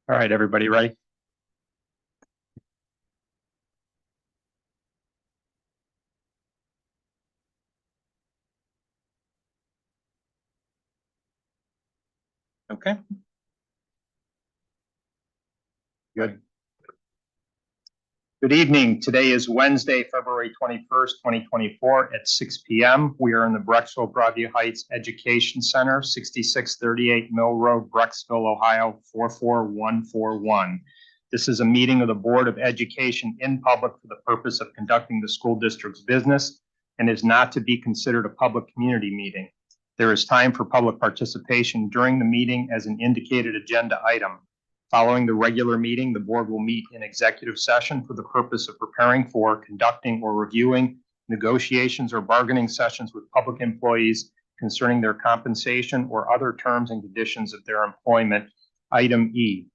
All right, everybody ready? Okay. Good. Good evening. Today is Wednesday, February 21st, 2024 at 6 p.m. We are in the Brecksville Broadview Heights Education Center, 6638 Mill Road, Brecksville, Ohio, 44141. This is a meeting of the Board of Education in public for the purpose of conducting the school district's business and is not to be considered a public community meeting. There is time for public participation during the meeting as an indicated agenda item. Following the regular meeting, the board will meet in executive session for the purpose of preparing for, conducting, or reviewing negotiations or bargaining sessions with public employees concerning their compensation or other terms and conditions of their employment, item E,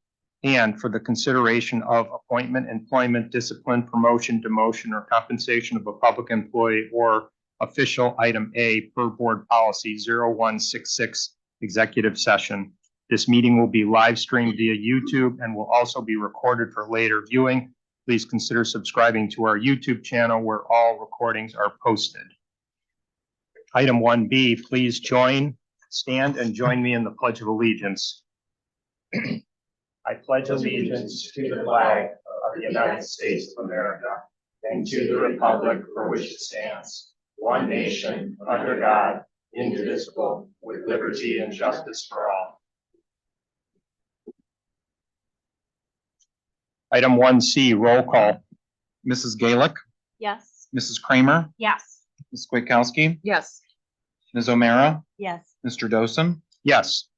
and for the consideration of appointment, employment, discipline, promotion, demotion, or compensation of a public employee or official, item A, per board policy 0166, executive session. This meeting will be live streamed via YouTube and will also be recorded for later viewing. Please consider subscribing to our YouTube channel where all recordings are posted. Item 1B, please stand and join me in the Pledge of Allegiance. I pledge allegiance to the flag of the United States of America and to the republic for which it stands, one nation, under God, indivisible, with liberty and justice for all. Item 1C, roll call. Mrs. Galick, Yes. Mrs. Kramer, Yes. Ms. Kwiatkowski, Yes. Ms. O'Mara, Yes. Mr. Dosen. Yes.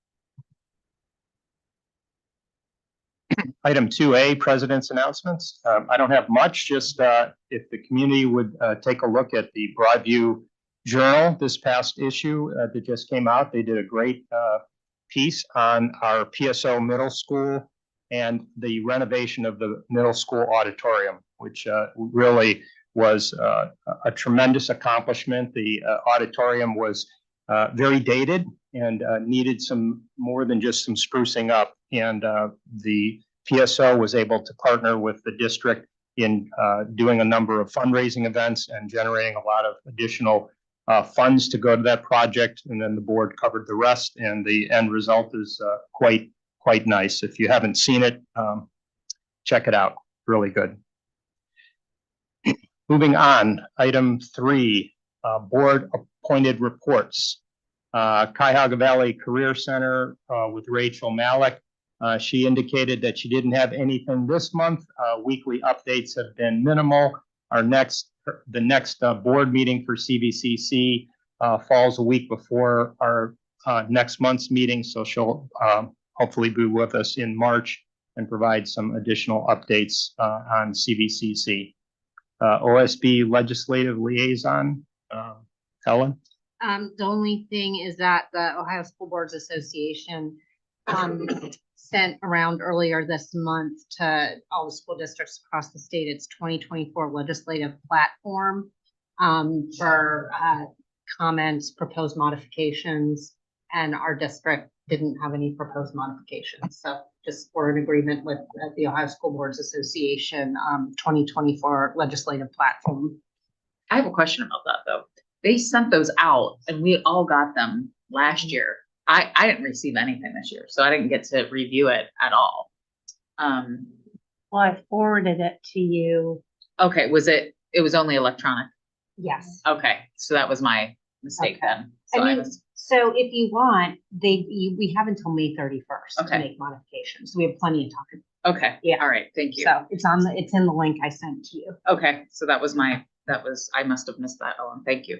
Item 2A, President's announcements. I don't have much, just if the community would take a look at the Broadview Journal, this past issue that just came out. They did a great piece on our PSO middle school and the renovation of the middle school auditorium, which really was a tremendous accomplishment. The auditorium was very dated and needed some more than just some sprucing up. And the PSO was able to partner with the district in doing a number of fundraising events and generating a lot of additional funds to go to that project. And then the board covered the rest, and the end result is quite nice. If you haven't seen it, check it out. Really good. Moving on, item 3, board appointed reports. Cuyahoga Valley Career Center with Rachel Malik. She indicated that she didn't have anything this month. Weekly updates have been minimal. The next board meeting for CVCC falls a week before our next month's meeting, so she'll hopefully be with us in March and provide some additional updates on CVCC. OSB Legislative Liaison, Helen? The only thing is that the Ohio School Boards Association sent around earlier this month to all the school districts across the state its 2024 legislative platform for comments, proposed modifications, and our district didn't have any proposed modifications. So just we're in agreement with the Ohio School Boards Association 2024 legislative platform. I have a question about that though. They sent those out and we all got them last year. I didn't receive anything this year, so I didn't get to review it at all. Well, I forwarded it to you. Okay, it was only electronic? Yes. Okay, so that was my mistake then. So I mean, so if you want, we have until May 31st to make modifications. So we have plenty of time. Okay. Yeah. All right. Thank you. So it's in the link I sent to you. Okay. So I must have missed that, Ellen. Thank you.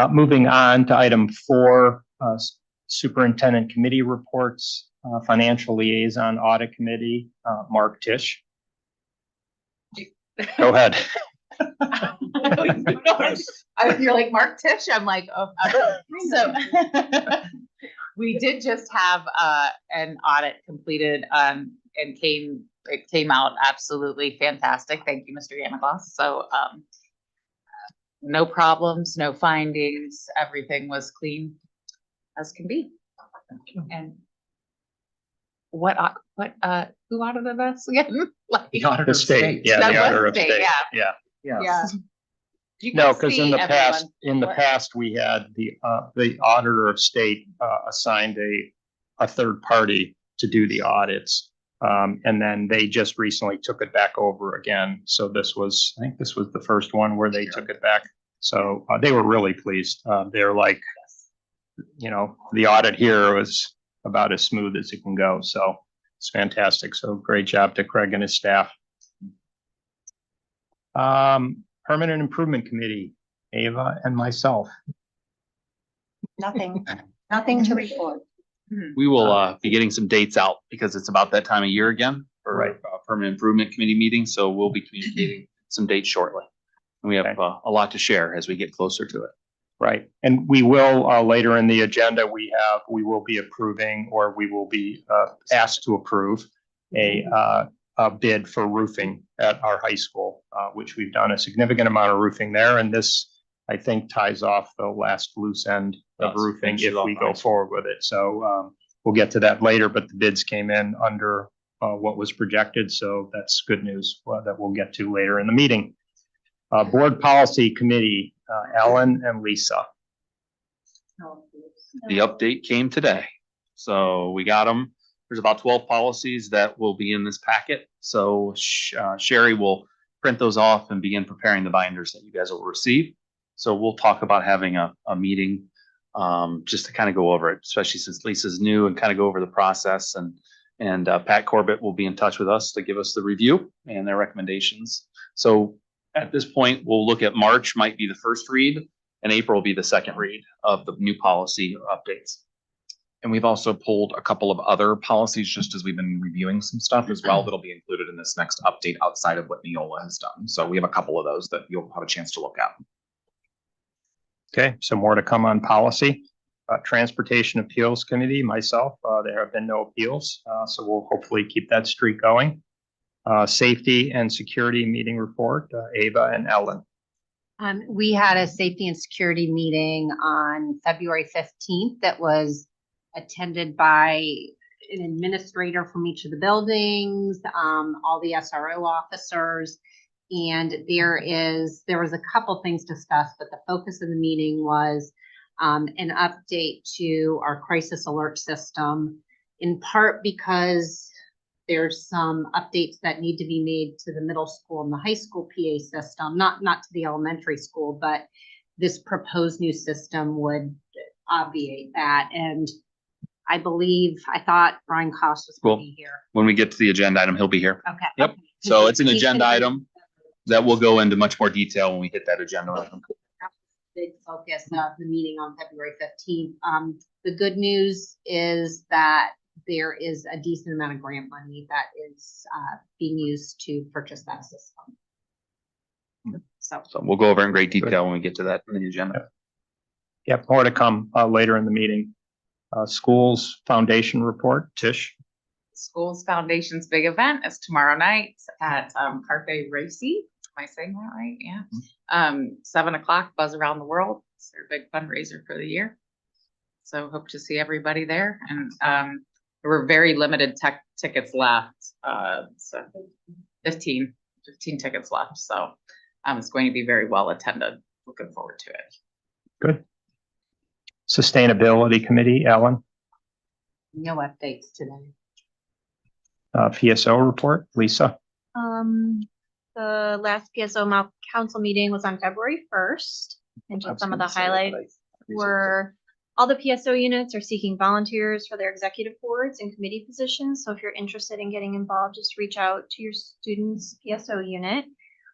Moving on to item 4, Superintendent Committee Reports, Financial Liaison Audit Committee, Mark Tisch. Go ahead. You're like Mark Tisch. I'm like, oh. So we did just have an audit completed and it came out absolutely fantastic. Thank you, Mr. Yanaglos. So no problems, no findings. Everything was clean as can be. And who audited us again? Like, The auditor The of state, yeah, That the was auditor of state, state, yeah. yeah. Yeah. You No, can because in see the past, everyone. we had the auditor of state assigned a third party to do the audits. And then they just recently took it back over again. So I think this was the first one where they took it back. So they were really pleased. They're like, the audit here was about as smooth as it can go. So it's fantastic. So great job to Craig and his staff. Permanent Improvement Committee, Ava and myself. Nothing, nothing to report. We will be getting some dates out because it's about that time of year again for Right. Permanent Improvement Committee meeting. So we'll be communicating some dates shortly. And we have Okay. a lot to share as we get closer to it. Right. And we will, later in the agenda, we will be approving, or we will be asked to approve a bid for roofing at our high school, which we've done a significant amount of roofing there. And this, I think, ties off the last loose end of Does. roofing Finishes if off we the go high school. forward with it. So we'll get to that later, but the bids came in under what was projected. So that's good news that we'll get to later in the meeting. Board Policy Committee, Ellen and Lisa. The update came today. So we got them. There's about 12 policies that will be in this packet. So Sherry will print those off and begin preparing the binders that you guys will receive. So we'll talk about having a meeting just to kind of go over it, especially since Lisa's new, and kind of go over the process. And Pat Corbett will be in touch with us to give us the review and their recommendations. So at this point, we'll look at March might be the first read, and April will be the second read of the new policy updates. And we've also pulled a couple of other policies just as we've been reviewing some stuff as well that'll be included in this next update outside of what Neola has done. So we have a couple of those that you'll have a chance to look at. Okay, so more to come on policy. Transportation Appeals Committee, myself, there have been no appeals, so we'll hopefully keep that streak going. Safety and Security Meeting Report, Ava and Ellen. We had a safety and security meeting on February 15th that was attended by an administrator from each of the buildings, all the SRO officers. And there was a couple things discussed, but the focus of the meeting was an update to our crisis alert system, in part because there's some updates that need to be made to the middle school and the high school PA system, not to the elementary school, but this proposed new system would obviate that. And I thought Brian Koss was going to be here. When we get to the agenda item, he'll be here. Okay. Yep. Okay. So it's an He's agenda gonna be item that will go into much more detail when we hit that agenda item. Big focus of the meeting on February 15th. The good news is that there is a decent amount of grant money that is being used to purchase that system. So So we'll go over in great detail when we get to that in the agenda. Yep, more to come later in the meeting. Schools Foundation Report, Tish. Schools Foundation's big event is tomorrow night at Carpe Racy. Am I saying that right? Yeah. 7 o'clock, Buzz Around the World. It's their big fundraiser for the year. So hope to see everybody there. And there were very limited tickets left. So 15 tickets left. So it's going to be very well attended. Looking forward to it. Good. Sustainability Committee, Ellen. no updates today. PSO report, Lisa. The last PSO council meeting was on February 1st. And just some of the highlights were all the PSO units are seeking volunteers for their executive boards and committee positions. So if you're interested in getting involved, just reach out to your student's PSO unit.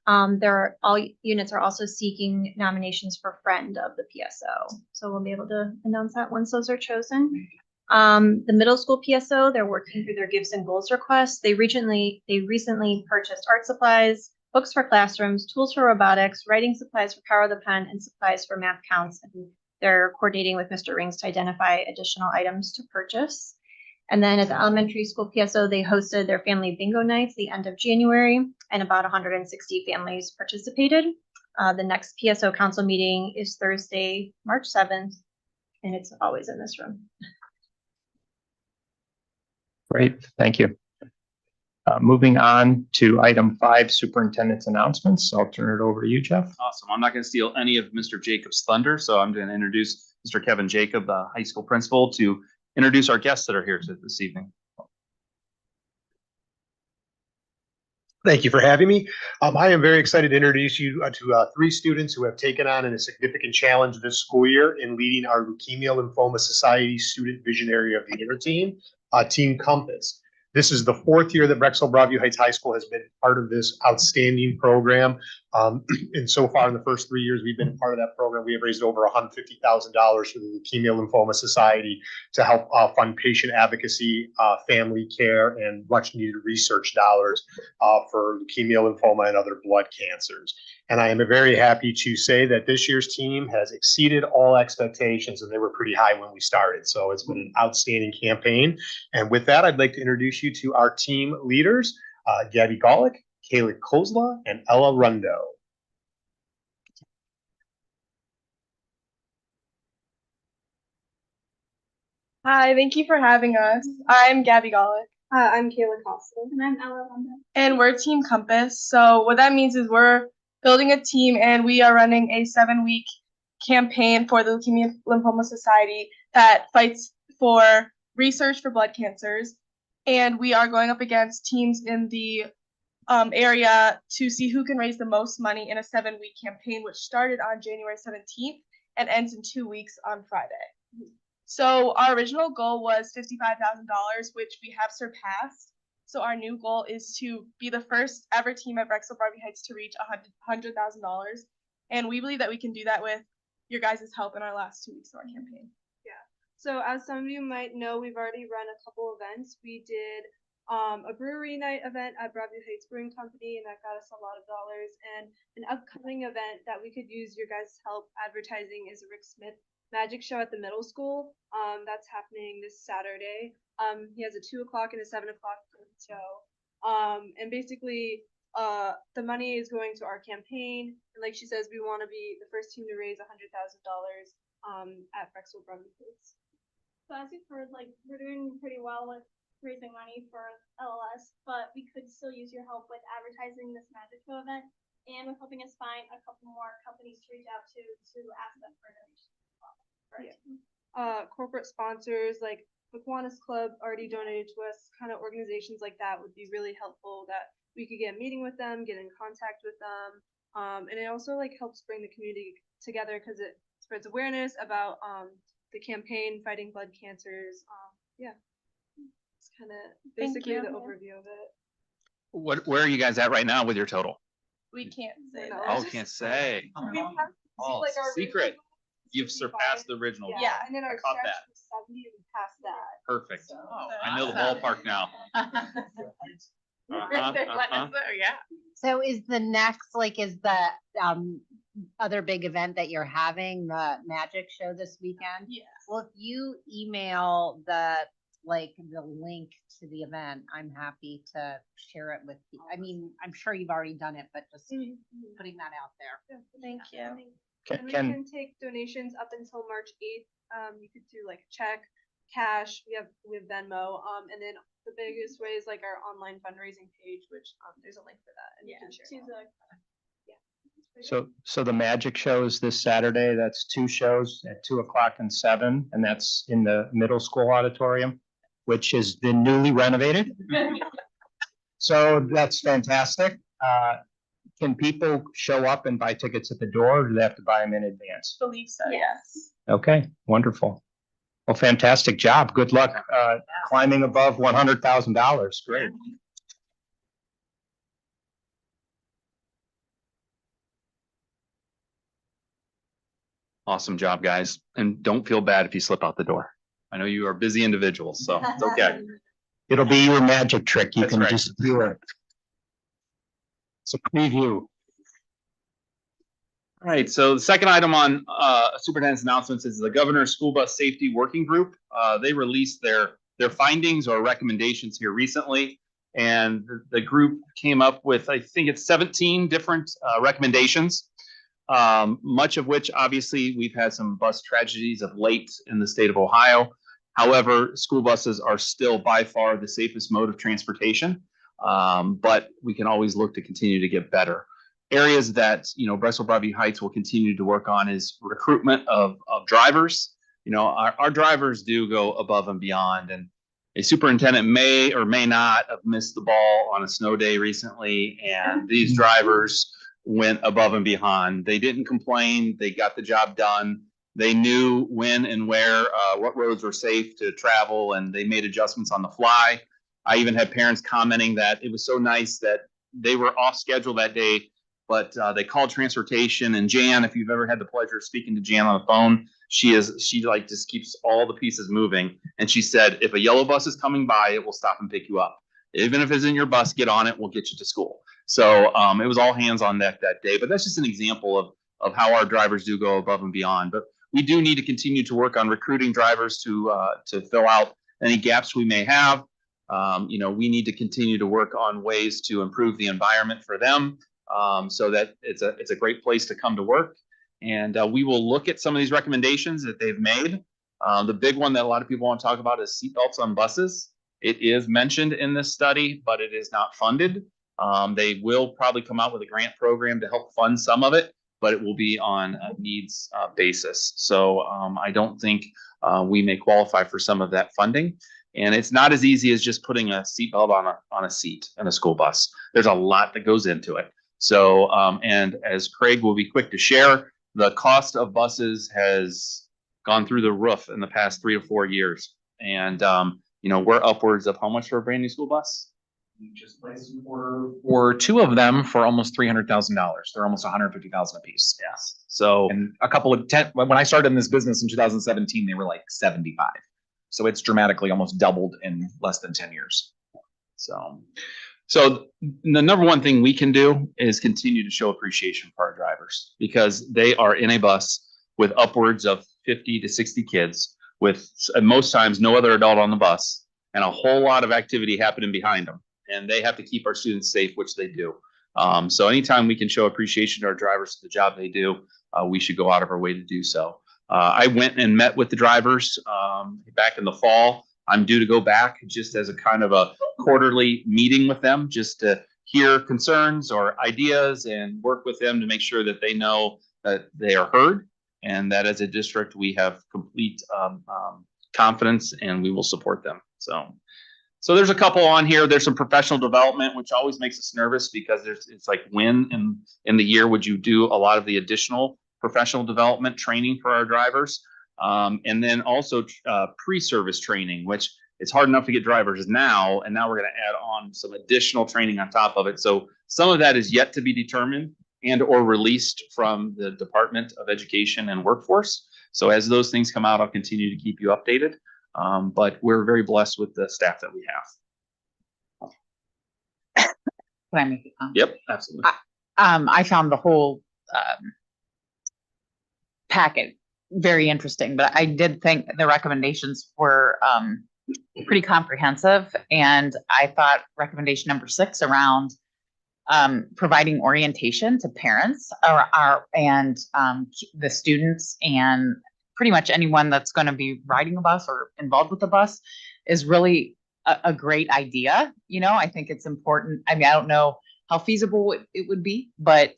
All units are also seeking nominations for friend of the PSO. So we'll be able to announce that once those are chosen. The middle school PSO, they're working through their gifts and goals requests. They recently purchased art supplies, books for classrooms, tools for robotics, writing supplies for Power of the Pen, and supplies for math counts. And they're coordinating with Mr. Rings to identify additional items to purchase. And then at the elementary school PSO, they hosted their family bingo nights the end of January, and about 160 families participated. The next PSO council meeting is Thursday, March 7th, and it's always in this room. Great, thank you. Moving on to item 5, superintendent's announcements. I'll turn it over to you, Jeff. Awesome. I'm not going to steal any of Mr. Jacob's thunder, so I'm going to introduce Mr. Kevin Jacob, the high school principal, to introduce our guests that are here this evening. Thank you for having me. I am very excited to introduce you to 3 students who have taken on a significant challenge this school year in leading our Leukemia Lymphoma Society Student Visionary of the Year team, Team Compass. This is the 4th year that Brexville Broadview Heights High School has been part of this outstanding program. And so far in the first 3 years we've been a part of that program, we have raised over $150,000 for the Leukemia Lymphoma Society to help fund patient advocacy, family care, and much needed research dollars for leukemia, lymphoma, and other blood cancers. And I am very happy to say that this year's team has exceeded all expectations, and they were pretty high when we started. So it's been an outstanding campaign. And with that, I'd like to introduce you to our team leaders, Gabby Golick, Kayla Kozla, and Ella Rundo. Hi, thank you for having us. I'm Gabby Golick. I'm Kayla Costa. And I'm Ella Lunda. And we're Team Compass. So what that means is we're building a team and we are running a 7-week campaign for the Leukemia Lymphoma Society that fights for research for blood cancers. And we are going up against teams in the area to see who can raise the most money in a 7-week campaign, which started on January 17th and ends in 2 weeks on Friday. So our original goal was $55,000, which we have surpassed. So our new goal is to be the first ever team at Brexville Broadview Heights to reach $100,000. And we believe that we can do that with your guys' help in our last 2 weeks of our campaign. Yeah. So as some of you might know, we've already run a couple events. We did a brewery night event at Broadview Heights Brewing Company, and that got us a lot of dollars. And an upcoming event that we could use your guys' help advertising is Rick Smith magic show at the middle school. That's happening this Saturday. He has a 2 o'clock and a 7 o'clock show. And basically, the money is going to our campaign. And like she says, we want to be the first team to raise $100,000 at Brexville Broadview Heights. So as you've heard, like, we're doing pretty well with raising money for LLS, but we could still use your help with advertising this magic show event and with helping us find a couple more companies to reach out to ask them for donations. Corporate sponsors like the Kiwanis Club already donated to us. Kind of organizations like that would be really helpful, that we could get a meeting with them, get in contact with them. And it also like helps bring the community together because it spreads awareness about the campaign fighting blood cancers. Yeah, it's kind of basically the overview of it. Where are you guys at right now with your total? We can't say No. that. Oh, can't say. We have Oh, like our secret. original You've 65. surpassed the original. Yeah, and then our I caught stretch that. was 70 and we passed that. Perfect. So- I know the ballpark now. Yeah. So is the next, like, is the other big event that you're having, the magic show this weekend? Yes. Well, if you email the link to the event, I'm happy to share it with you. I mean, I'm sure you've already done it, but just putting that out there. Thank you. And we can take donations up until March 8th. You could do like check, cash. We have Venmo. And then the biggest way is like our online fundraising page, which there's a link for that, and you can share. So the magic show is this Saturday. That's 2 shows at 2 o'clock and 7, and that's in the middle school auditorium, which has been newly renovated. So that's fantastic. Can people show up and buy tickets at the door, or do they have to buy them in advance? Believe so, yes. Okay, wonderful. Well, fantastic job. Good luck climbing above $100,000. Great. Awesome job, guys. And don't feel bad if you slip out the door. I know you are busy individuals, so it's okay. It'll be your magic trick. You That's can right. just do it. It's a preview. All right, so the second item on superintendent's announcements is the Governor's School Bus Safety Working Group. They released their findings or recommendations here recently, and the group came up with, I think it's 17 different recommendations, much of which obviously we've had some bus tragedies of late in the state of Ohio. However, school buses are still by far the safest mode of transportation, but we can always look to continue to get better. Areas that, Brexville Broadview Heights will continue to work on is recruitment of drivers. Our drivers do go above and beyond, and a superintendent may or may not have missed the ball on a snow day recently, and these drivers went above and beyond. They didn't complain. They got the job done. They knew when and where, what roads were safe to travel, and they made adjustments on the fly. I even had parents commenting that it was so nice that they were off schedule that day, but they called transportation. And Jan, if you've ever had the pleasure of speaking to Jan on the phone, she like just keeps all the pieces moving. And she said, if a yellow bus is coming by, it will stop and pick you up. Even if it's in your bus, get on it. We'll get you to school. So it was all hands on deck that day. But that's just an example of how our drivers do go above and beyond. But we do need to continue to work on recruiting drivers to fill out any gaps we may have. We need to continue to work on ways to improve the environment for them, so that it's a great place to come to work. And we will look at some of these recommendations that they've made. The big one that a lot of people want to talk about is seatbelts on buses. It is mentioned in this study, but it is not funded. They will probably come out with a grant program to help fund some of it, but it will be on a needs basis. So I don't think we may qualify for some of that funding. And it's not as easy as just putting a seatbelt on a seat in a school bus. There's a lot that goes into it. So, and as Craig will be quick to share, the cost of buses has gone through the roof in the past 3 to 4 years. And, we're upwards of how much for a brand new school bus? We just placed an order for 2 of them for almost $300,000. They're almost $150,000 a piece. Yes. So, and a couple of when I started in this business in 2017, they were like 75. So it's dramatically almost doubled in less than 10 years. So the number one thing we can do is continue to show appreciation for our drivers, because they are in a bus with upwards of 50 to 60 kids, with most times no other adult on the bus, and a whole lot of activity happening behind them. And they have to keep our students safe, which they do. So anytime we can show appreciation to our drivers for the job they do, we should go out of our way to do so. I went and met with the drivers back in the fall. I'm due to go back just as a kind of a quarterly meeting with them, just to hear concerns or ideas and work with them to make sure that they know that they are heard, and that as a district we have complete confidence and we will support them. So there's a couple on here. There's some professional development, which always makes us nervous, because it's like, when in the year would you do a lot of the additional professional development training for our drivers? And then also pre-service training, which it's hard enough to get drivers now, and now we're going to add on some additional training on top of it. So some of that is yet to be determined and or released from the Department of Education and Workforce. So as those things come out, I'll continue to keep you updated. But we're very blessed with the staff that we have. Can I make a comment? Yep, absolutely. I found the whole packet very interesting, but I did think the recommendations were pretty comprehensive. And I thought recommendation number 6 around providing orientation to parents and the students and pretty much anyone that's going to be riding a bus or involved with the bus is really a great idea. I think it's important. I mean, I don't know how feasible it would be, but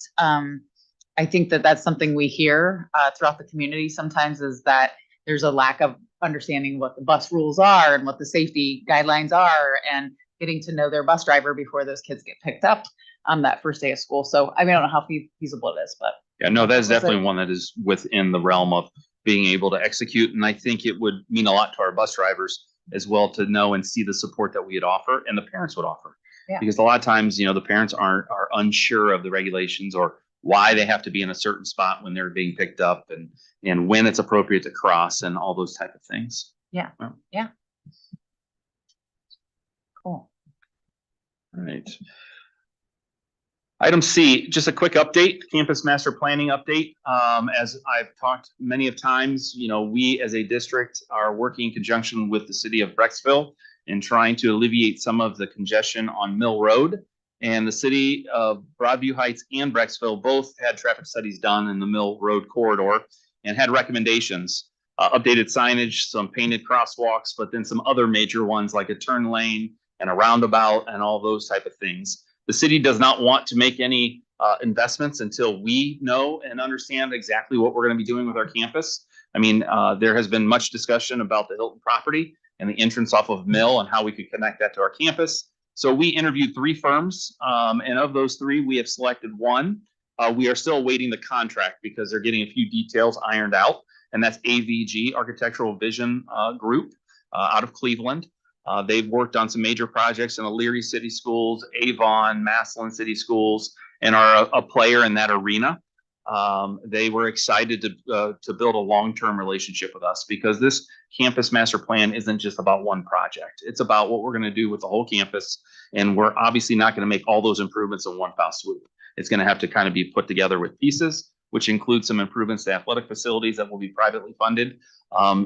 I think that that's something we hear throughout the community sometimes, is that there's a lack of understanding what the bus rules are and what the safety guidelines are, and getting to know their bus driver before those kids get picked up on that first day of school. So I mean, I don't know how feasible it is, but yeah, no, that is definitely one that is within the realm of being able to execute. And I think it would mean a lot to our bus drivers as well to know and see the support that we'd offer and the parents would offer. Yeah. Because a lot of times, the parents are unsure of the regulations or why they have to be in a certain spot when they're being picked up, and when it's appropriate to cross and all those type of things. Yeah. Yeah. Cool. All right. Item C, just a quick update, campus master planning update. As I've talked many of times, we as a district are working in conjunction with the city of Brecksville in trying to alleviate some of the congestion on Mill Road. And the city of Broadview Heights and Brecksville both had traffic studies done in the Mill Road corridor and had recommendations. updated signage, some painted crosswalks, but then some other major ones like a turn lane and a roundabout and all those type of things. The city does not want to make any investments until we know and understand exactly what we're going to be doing with our campus. I mean, there has been much discussion about the Hilton property and the entrance off of Mill and how we could connect that to our campus. So we interviewed 3 firms, and of those 3, we have selected one. We are still awaiting the contract because they're getting a few details ironed out, and that's AVG, Architectural Vision Group, out of Cleveland. They've worked on some major projects in the Leary City Schools, Avon, Massillon City Schools, and are a player in that arena. They were excited to build a long-term relationship with us because this campus master plan isn't just about one project. It's about what we're going to do with the whole campus, and we're obviously not going to make all those improvements in one foul swoop. It's going to have to kind of be put together with pieces, which includes some improvements to athletic facilities that will be privately funded.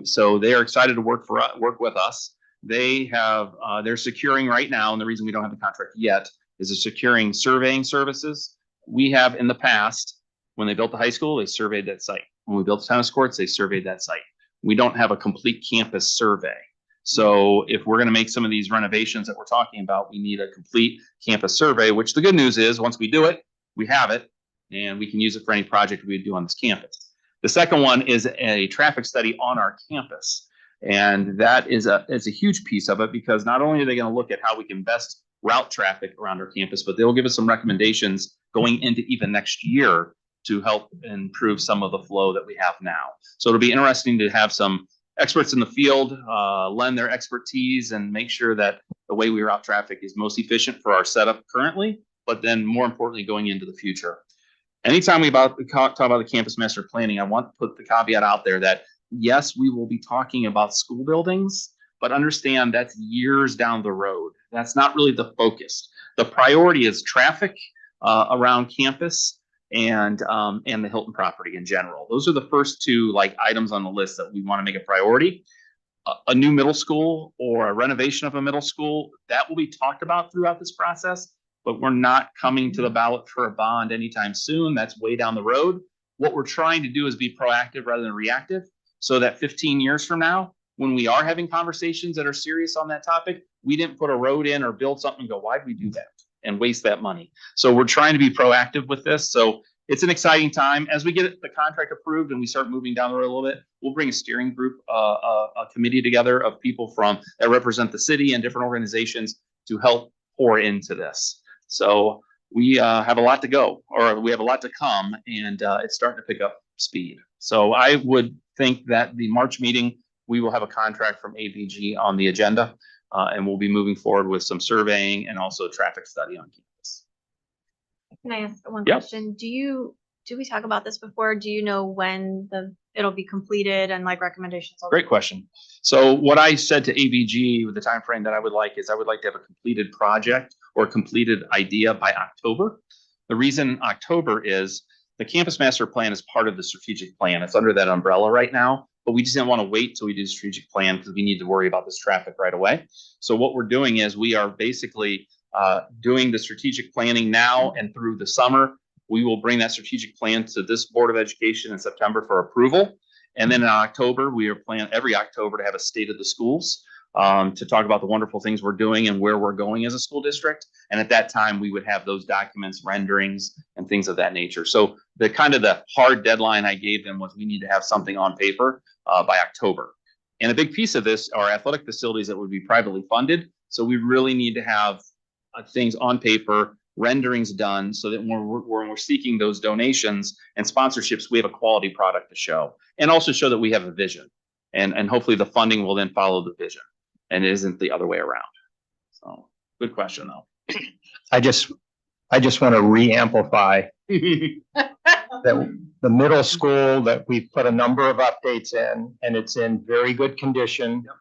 So they are excited to work with us. They're securing right now, and the reason we don't have the contract yet is they're securing surveying services. We have in the past, when they built the high school, they surveyed that site. When we built the tennis courts, they surveyed that site. We don't have a complete campus survey. So if we're going to make some of these renovations that we're talking about, we need a complete campus survey, which the good news is once we do it, we have it, and we can use it for any project we do on this campus. The second one is a traffic study on our campus. And that is a huge piece of it because not only are they going to look at how we can best route traffic around our campus, but they'll give us some recommendations going into even next year to help improve some of the flow that we have now. So it'll be interesting to have some experts in the field lend their expertise and make sure that the way we route traffic is most efficient for our setup currently, but then more importantly, going into the future. Anytime we talk about the campus master planning, I want to put the caveat out there that yes, we will be talking about school buildings, but understand that's years down the road. That's not really the focus. The priority is traffic around campus and the Hilton property in general. Those are the first 2 items on the list that we want to make a priority. A new middle school or a renovation of a middle school, that will be talked about throughout this process, but we're not coming to the ballot for a bond anytime soon. That's way down the road. What we're trying to do is be proactive rather than reactive, so that 15 years from now, when we are having conversations that are serious on that topic, we didn't put a road in or build something and go, why'd we do that? And waste that money. So we're trying to be proactive with this. So it's an exciting time. As we get the contract approved and we start moving down the road a little bit, we'll bring a steering group, a committee together of people that represent the city and different organizations to help pour into this. So we have a lot to go, or we have a lot to come, and it's starting to pick up speed. So I would think that the March meeting, we will have a contract from AVG on the agenda, and we'll be moving forward with some surveying and also a traffic study on campus. Can I ask one Yep. question? Do we talk about this before? Do you know when it'll be completed and recommendations? Great question. So what I said to AVG with the time frame that I would like is I would like to have a completed project or completed idea by October. The reason October is the campus master plan is part of the strategic plan. It's under that umbrella right now, but we just didn't want to wait till we do the strategic plan because we need to worry about this traffic right away. So what we're doing is we are basically doing the strategic planning now, and through the summer, we will bring that strategic plan to this Board of Education in September for approval. And then in October, we are planning every October to have a state of the schools to talk about the wonderful things we're doing and where we're going as a school district. And at that time, we would have those documents, renderings, and things of that nature. So the hard deadline I gave them was we need to have something on paper by October. And a big piece of this are athletic facilities that would be privately funded. So we really need to have things on paper, renderings done, so that when we're seeking those donations and sponsorships, we have a quality product to show, and also show that we have a vision. And hopefully the funding will then follow the vision, and it isn't the other way around. So good question, though. I just want to re-amplify that the middle school that we've put a number of updates in, and it's in very good condition. Yep.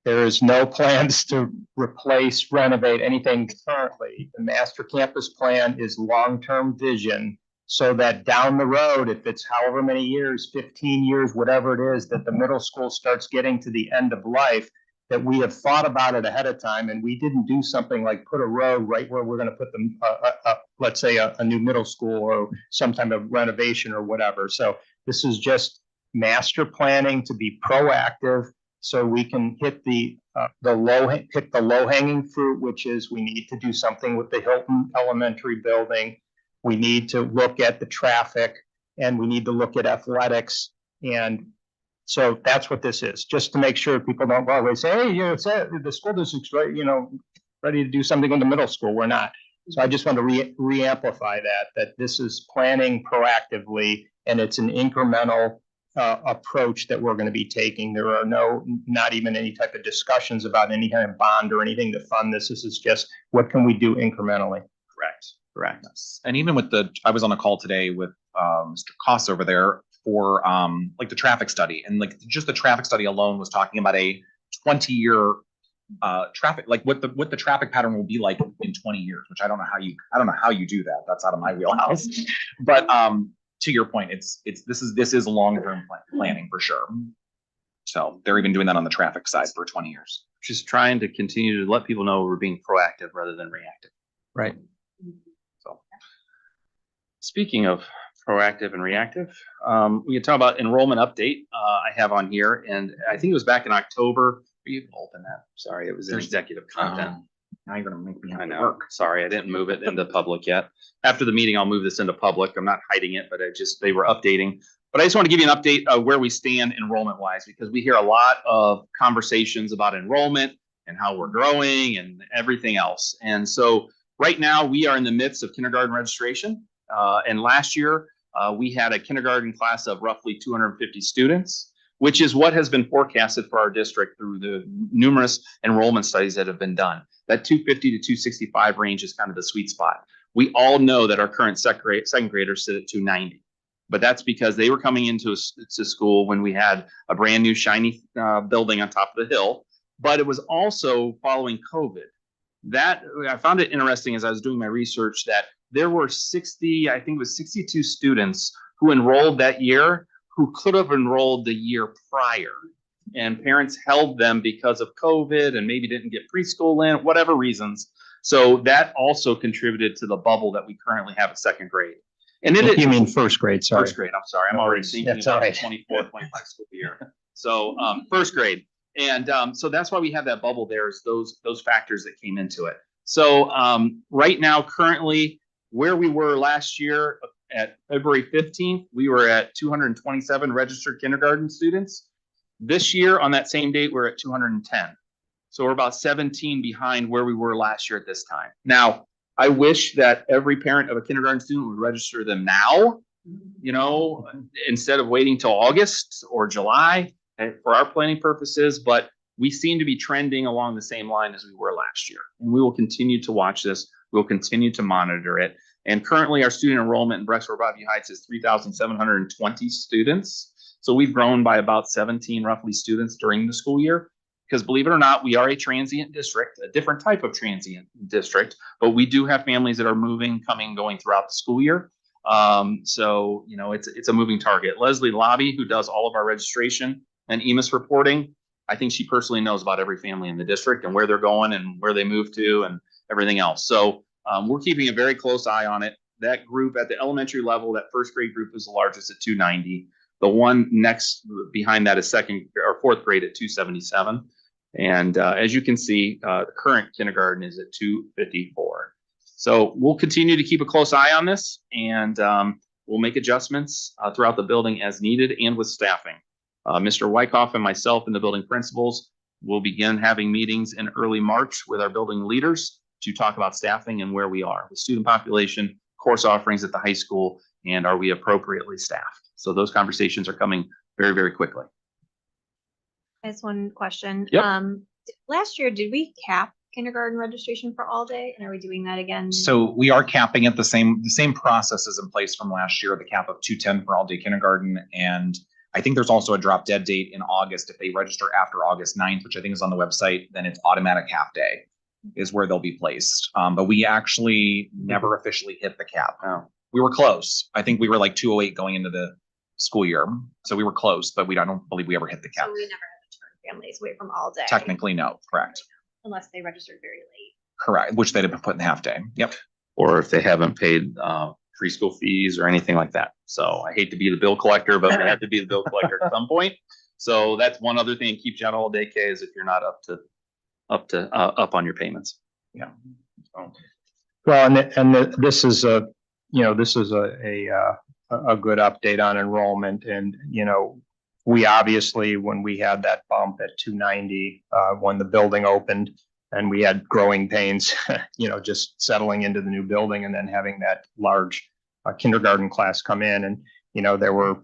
There is no plans to replace, renovate anything currently. The master campus plan is long-term vision, so that down the road, if it's however many years, 15 years, whatever it is, that the middle school starts getting to the end of life, that we have thought about it ahead of time, and we didn't do something like put a road right where we're going to put them, let's say a new middle school or some type of renovation or whatever. So this is just master planning to be proactive so we can hit the low hanging fruit, which is we need to do something with the Hilton Elementary building. We need to look at the traffic and we need to look at athletics. And so that's what this is, just to make sure people don't always say, hey, the school district's right, ready to do something in the middle school. We're not. So I just want to re-amplify that this is planning proactively and it's an incremental approach that we're going to be taking. There are not even any type of discussions about any kind of bond or anything to fund this. This is just what can we do incrementally. Correct. Yes. And even with I was on a call today with Mr. Koss over there for like the traffic study, and like just the traffic study alone was talking about a 20-year traffic, like what the traffic pattern will be like in 20 years, which I don't know how you do that. That's out of my wheelhouse. But to your point, this is long-term planning for sure. So they're even doing that on the traffic side for 20 years. Just trying to continue to let people know we're being proactive rather than reactive. Right. So speaking of proactive and reactive, we can talk about enrollment update. I have on here, and I think it was back in October. You can open that. Sorry, it was in executive content. Now you're gonna make me have I to know. work. Sorry, I didn't move it into public yet. After the meeting, I'll move this into public. I'm not hiding it, but they were updating. But I just want to give you an update of where we stand enrollment wise, because we hear a lot of conversations about enrollment and how we're growing and everything else. And so right now we are in the midst of kindergarten registration. And last year we had a kindergarten class of roughly 250 students, which is what has been forecasted for our district through the numerous enrollment studies that have been done. That 250 to 265 range is kind of the sweet spot. We all know that our current second graders sit at 290, but that's because they were coming into school when we had a brand new shiny building on top of the hill, but it was also following COVID. That I found it interesting as I was doing my research that there were 62 students who enrolled that year who could have enrolled the year prior, and parents held them because of COVID and maybe didn't get preschool in, whatever reasons. So that also contributed to the bubble that we currently have at second grade. And You mean first grade, sorry. First grade, I'm sorry. I'm already thinking That's about all right. the 24, 25 school year. So first grade. And so that's why we have that bubble there, is those factors that came into it. So right now, currently, where we were last year at February 15th, we were at 227 registered kindergarten students. This year on that same date, we're at 210. So we're about 17 behind where we were last year at this time. Now, I wish that every parent of a kindergarten student would register them now, instead of waiting till August or July for our planning purposes, but we seem to be trending along the same line as we were last year. And we will continue to watch this. We'll continue to monitor it. And currently our student enrollment in Brecksville Broadview Heights is 3,720 students. So we've grown by about 17 roughly students during the school year, because believe it or not, we are a transient district, a different type of transient district, but we do have families that are moving, coming, going throughout the school year. So, it's a moving target. Leslie Lobby, who does all of our registration and EMIS reporting, I think she personally knows about every family in the district and where they're going and where they move to and everything else. So we're keeping a very close eye on it. That group at the elementary level, that first grade group is the largest at 290. The one next behind that is second or fourth grade at 277. And as you can see, the current kindergarten is at 254. So we'll continue to keep a close eye on this, and we'll make adjustments throughout the building as needed and with staffing. Mr. Wyckoff and myself and the building principals will begin having meetings in early March with our building leaders to talk about staffing and where we are with student population, course offerings at the high school, and are we appropriately staffed? So those conversations are coming very, very quickly. Just one question. Yep. Last year, did we cap kindergarten registration for all day? And are we doing that again? So we are capping it. The same process is in place from last year, the cap of 210 for all day kindergarten. And I think there's also a drop dead date in August. If they register after August 9th, which I think is on the website, then it's automatic half day is where they'll be placed. But we actually never officially hit the cap. Oh. We were close. I think we were like 208 going into the school year. So we were close, but I don't believe we ever hit the cap. So we never had to turn families away from all day. Technically, no. Correct. Unless they registered very late. Correct. Which they'd have been put in half day. Yep. Or if they haven't paid preschool fees or anything like that. So I hate to be the bill collector, but I have to be the bill collector at some point. So that's one other thing. Keep general day K is if you're not up on your payments. Yeah. Well, this is a, this is a good update on enrollment. And, we obviously, when we had that bump at 290, when the building opened and we had growing pains, just settling into the new building and then having that large kindergarten class come in. And, there were,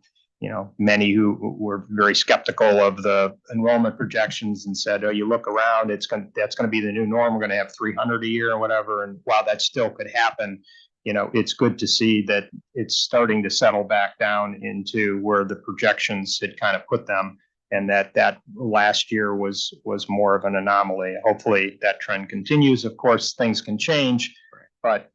many who were very skeptical of the enrollment projections and said, oh, you look around, that's going to be the new norm. We're going to have 300 a year or whatever. And while that still could happen, it's good to see that it's starting to settle back down into where the projections had kind of put them, and that last year was more of an anomaly. Hopefully that trend continues. Of course, things can change, but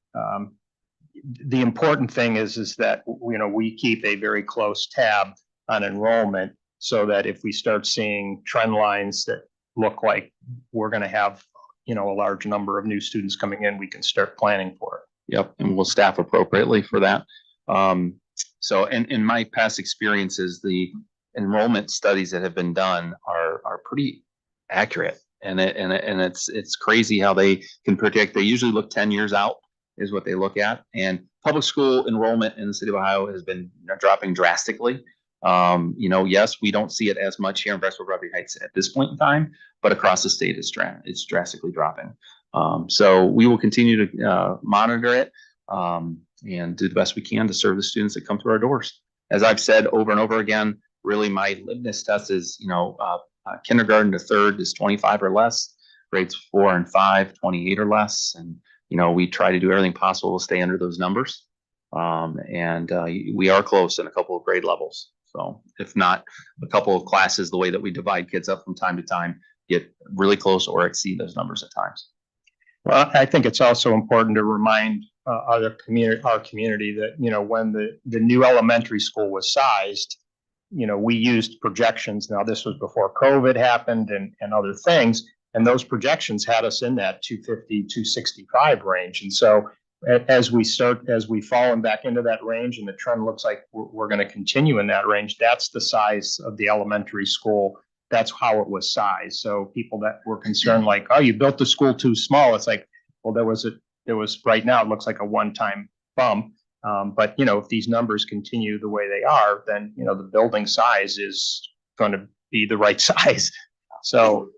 the important thing is that, we keep a very close tab on enrollment so that if we start seeing trend lines that look like we're going to have, a large number of new students coming in, we can start planning for it. Yep, and we'll staff appropriately for that. So in my past experiences, the enrollment studies that have been done are pretty accurate, and it's crazy how they can predict. They usually look 10 years out is what they look at, and public school enrollment in the city of Ohio has been dropping drastically. Yes, we don't see it as much here in Brexville-Broadview Heights at this point in time, but across the state, it's drastically dropping. So we will continue to monitor it and do the best we can to serve the students that come through our doors. As I've said over and over again, really my litmus test is, kindergarten to third is 25 or less, grades 4 and 5, 28 or less. And, we try to do everything possible to stay under those numbers. We are close in a couple of grade levels. So if not a couple of classes, the way that we divide kids up from time to time, get really close or exceed those numbers at times. Well, I think it's also important to remind our community that, when the new elementary school was sized, we used projections. Now, this was before COVID happened and other things, and those projections had us in that 250, 265 range. And so as we've fallen back into that range and the trend looks like we're going to continue in that range, that's the size of the elementary school. That's how it was sized. So people that were concerned like, oh, you built the school too small. It's like, well, there was right now, it looks like a one-time bump. But, if these numbers continue the way they are, then, the building size is going to be the right size. So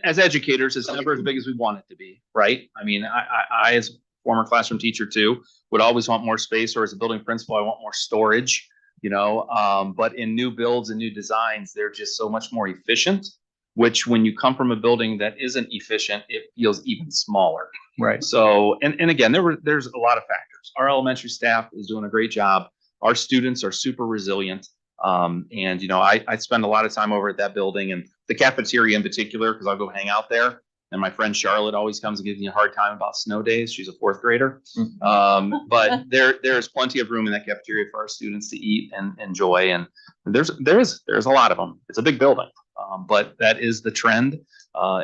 as educators, it's never as big as we want it to be, right? I mean, I as a former classroom teacher too, would always want more space, or as a building principal, I want more storage. But in new builds and new designs, they're just so much more efficient, which when you come from a building that isn't efficient, it feels even smaller. Right. So, and again, there's a lot of factors. Our elementary staff is doing a great job. Our students are super resilient. I spend a lot of time over at that building and the cafeteria in particular, because I'll go hang out there. And my friend Charlotte always comes and gives me a hard time about snow days. She's a fourth grader. But there's plenty of room in that cafeteria for our students to eat and enjoy. And there's a lot of them. It's a big building. But that is the trend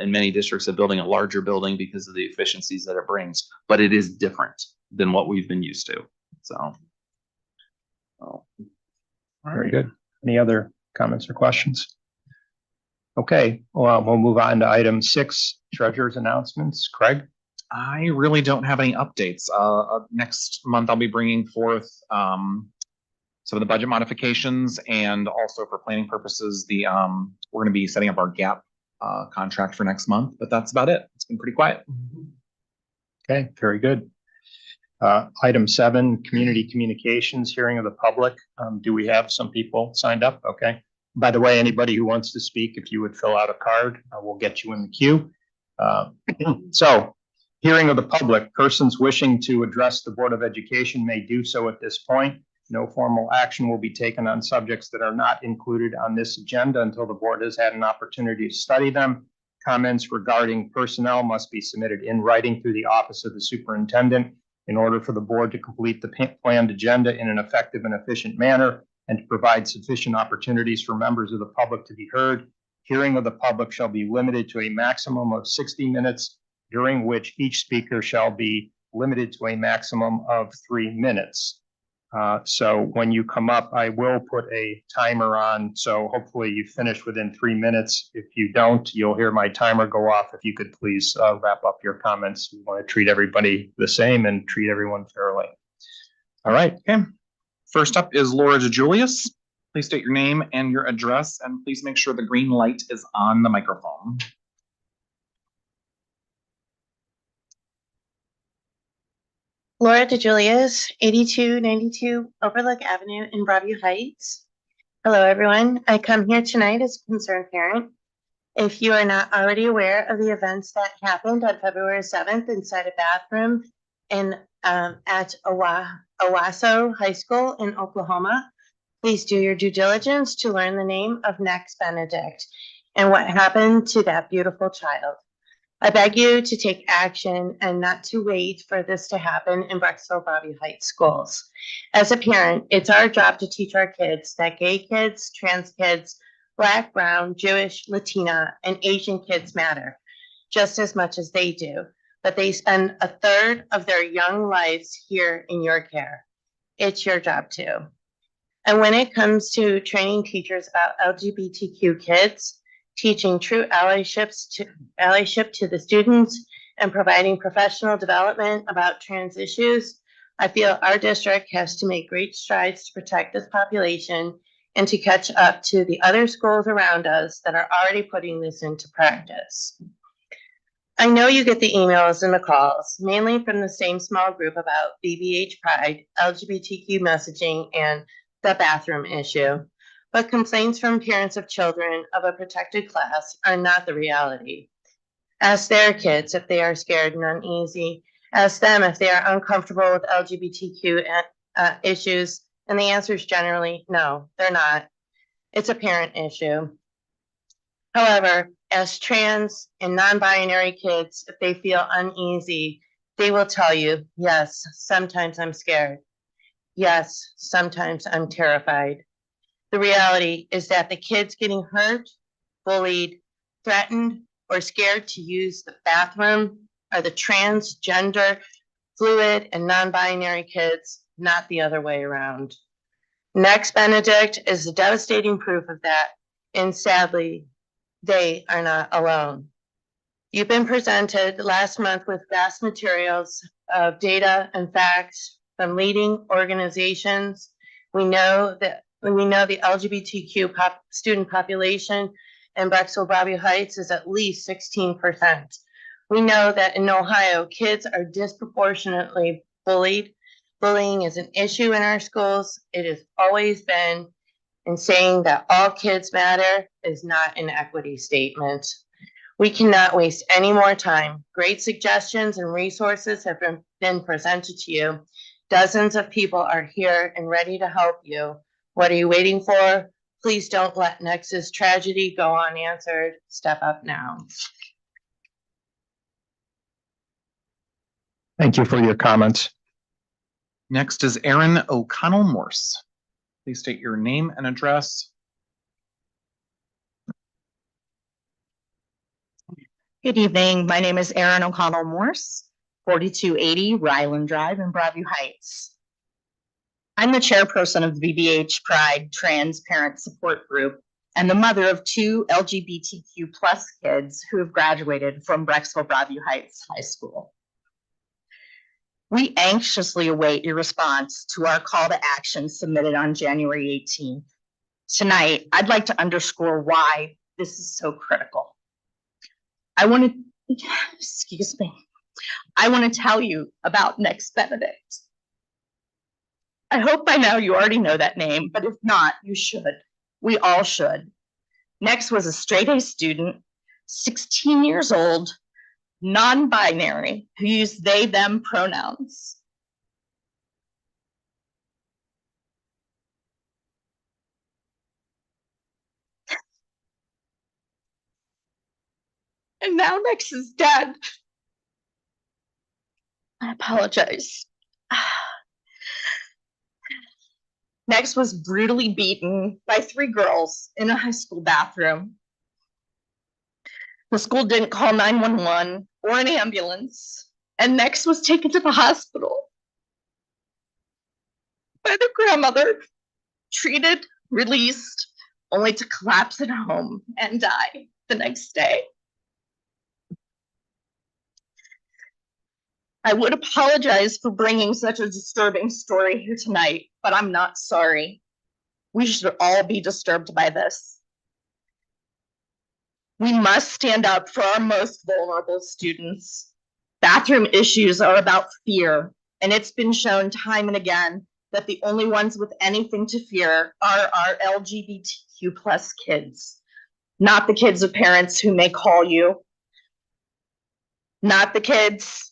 in many districts of building a larger building because of the efficiencies that it brings. But it is different than what we've been used to. So. Very good. Any other comments or questions? Okay, well, we'll move on to item 6, treasurer's announcements. Craig? I really don't have any updates. Next month, I'll be bringing forth some of the budget modifications, and also for planning purposes, we're going to be setting up our GAP contract for next month, but that's about it. It's been pretty quiet. Okay, very good. Item 7, community communications, hearing of the public. Do we have some people signed up? Okay. By the way, anybody who wants to speak, if you would fill out a card, we'll get you in the queue. So, hearing of the public, persons wishing to address the Board of Education may do so at this point. No formal action will be taken on subjects that are not included on this agenda until the board has had an opportunity to study them. Comments regarding personnel must be submitted in writing through the Office of the Superintendent in order for the board to complete the planned agenda in an effective and efficient manner and to provide sufficient opportunities for members of the public to be heard. Hearing of the public shall be limited to a maximum of 60 minutes, during which each speaker shall be limited to a maximum of 3 minutes. So when you come up, I will put a timer on, so hopefully you finish within 3 minutes. If you don't, you'll hear my timer go off. If you could please wrap up your comments. We want to treat everybody the same and treat everyone fairly. All right. Okay. First up is Laura DeJulius. Please state your name and your address, and please make sure the green light is on the microphone. Laura DeJulius, 8292 Overlook Avenue in Broadview Heights. Hello, everyone. I come here tonight as a concerned parent. If you are not already aware of the events that happened on February 7th inside a bathroom at Owasso High School in Oklahoma, please do your due diligence to learn the name of Nex Benedict and what happened to that beautiful child. I beg you to take action and not to wait for this to happen in Broadview Heights schools. As a parent, it's our job to teach our kids that gay kids, trans kids, Black, brown, Jewish, Latina, and Asian kids matter just as much as they do, but they spend a third of their young lives here in your care. It's your job too. And when it comes to training teachers about LGBTQ kids, teaching true allyship to the students, and providing professional development about trans issues, I feel our district has to make great strides to protect this population and to catch up to the other schools around us that are already putting this into practice. I know you get the emails and the calls, mainly from the same small group about BBH Pride, LGBTQ messaging, and the bathroom issue. But complaints from parents of children of a protected class are not the reality. Ask their kids if they are scared and uneasy. Ask them if they are uncomfortable with LGBTQ issues, and the answer is generally no, they're not. It's a parent issue. However, as trans and non-binary kids, if they feel uneasy, they will tell you, yes, sometimes I'm scared. Yes, sometimes I'm terrified. The reality is that the kids getting hurt, bullied, threatened, or scared to use the bathroom are the transgender, fluid, and non-binary kids, not the other way around. Nex Benedict is the devastating proof of that, and sadly, they are not alone. You've been presented last month with vast materials of data and facts from leading organizations. We know the LGBTQ student population in Broadview Heights is at least 16%. We know that in Ohio, kids are disproportionately bullied. Bullying is an issue in our schools. It has always been, and saying that all kids matter is not an equity statement. We cannot waste any more time. Great suggestions and resources have been presented to you. Dozens of people are here and ready to help you. What are you waiting for? Please don't let Nex's tragedy go unanswered. Step up now. Thank you for your comments. Next is Erin O'Connell Morse. Please state your name and address. Good evening. My name is Erin O'Connell Morse, 4280 Ryland Drive in Broadview Heights. I'm the chairperson of the BBH Pride Trans Parent Support Group and the mother of 2 LGBTQ+ kids who have graduated from Broadview Heights High School. We anxiously await your response to our call to action submitted on January 18th. Tonight, I'd like to underscore why this is so critical. I want to tell you about Nex Benedict. I hope by now you already know that name, but if not, you should. We all should. Nex was a straight-A student, 16 years old, non-binary, who used they, them pronouns. And now Nex is dead. I apologize. Nex was brutally beaten by 3 girls in a high school bathroom. The school didn't call 911 or an ambulance, and next was taken to the hospital by their grandmother, treated, released, only to collapse at home and die the next day. I would apologize for bringing such a disturbing story here tonight, but I'm not sorry. We should all be disturbed by this. We must stand up for our most vulnerable students. Bathroom issues are about fear, and it's been shown time and again that the only ones with anything to fear are our LGBTQ plus kids, not the kids of parents who may call you, not the kids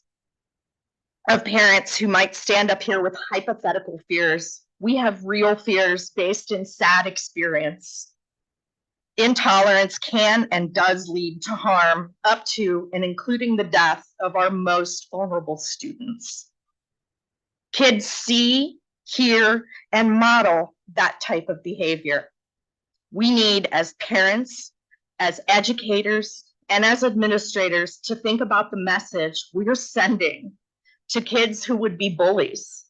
of parents who might stand up here with hypothetical fears. We have real fears based in sad experience. Intolerance can and does lead to harm, up to and including the death of our most vulnerable students. Kids see, hear, and model that type of behavior. We need, as parents, as educators, and as administrators, to think about the message we're sending to kids who would be bullies,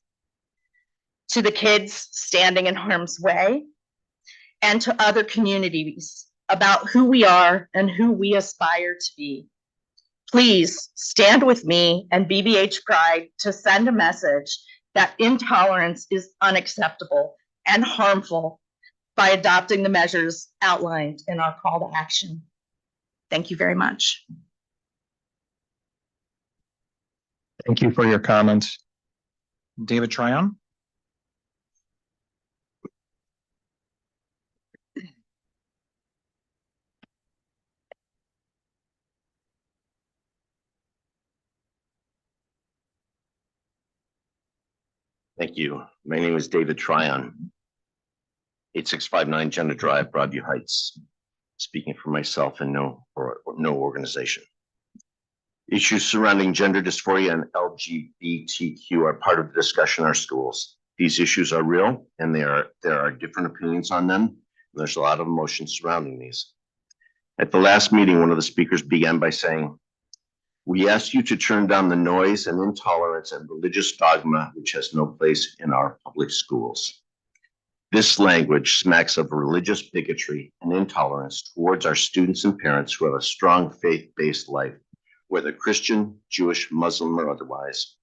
to the kids standing in harm's way, and to other communities about who we are and who we aspire to be. Please stand with me and BBH Pride to send a message that intolerance is unacceptable and harmful by adopting the measures outlined in our call to action. Thank you very much. Thank you for your comments. David Tryon. Thank you. My name is David Tryon, 8659 Gender Drive, Broadview Heights, speaking for myself and no organization. Issues surrounding gender dysphoria and LGBTQ are part of the discussion in our schools. These issues are real, and there are different opinions on them. There's a lot of emotion surrounding these. At the last meeting, one of the speakers began by saying, "We ask you to turn down the noise and intolerance and religious dogma, which has no place in our public schools." This language smacks of religious bigotry and intolerance towards our students and parents who have a strong faith-based life, whether Christian, Jewish, Muslim, or otherwise.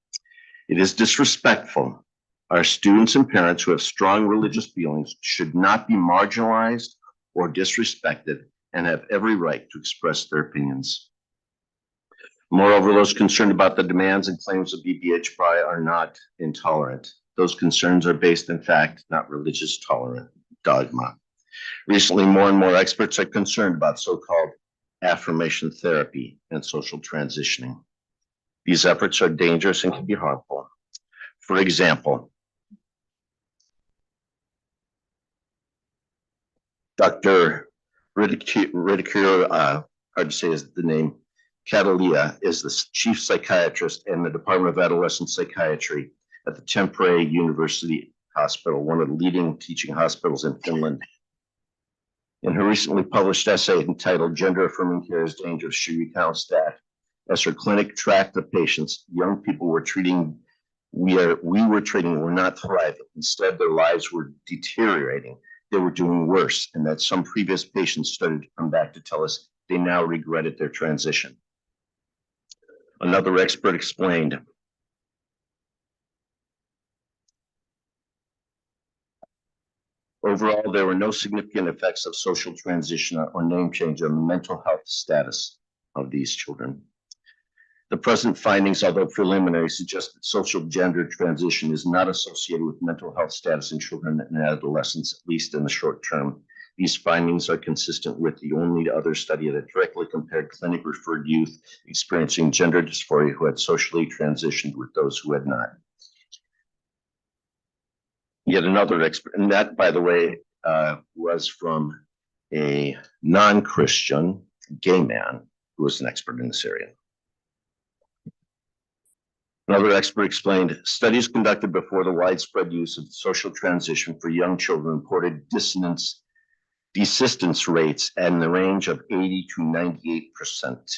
It is disrespectful. Our students and parents who have strong religious feelings should not be marginalized or disrespected and have every right to express their opinions. Moreover, those concerned about the demands and claims of BBH Pride are not intolerant. Those concerns are based in fact, not religious tolerant dogma. Recently, more and more experts are concerned about so-called affirmation therapy and social transitioning. These efforts are dangerous and can be harmful. For example, Dr. Ridicule, hard to say is the name, Catalia is the chief psychiatrist in the Department of Adolescent Psychiatry at the Tampere University Hospital, one of the leading teaching hospitals in Finland. In her recently published essay entitled "Gender Affirming Care is Dangerous," she recounts that as her clinic tracked the patients, young people were treating, we were treating were not thriving. Instead, their lives were deteriorating. They were doing worse, and that some previous patients started to come back to tell us they now regretted their transition. Another expert explained, overall, there were no significant effects of social transition or name change on the mental health status of these children. The present findings, although preliminary, suggest that social gender transition is not associated with mental health status in children and adolescents, at least in the short term. These findings are consistent with the only other study that directly compared clinic-referred youth experiencing gender dysphoria who had socially transitioned with those who had not. Yet another expert, and that, by the way, was from a non-Christian gay man who was an expert in this area. Another expert explained, studies conducted before the widespread use of social transition for young children reported desistance rates in the range of 80 to 98%.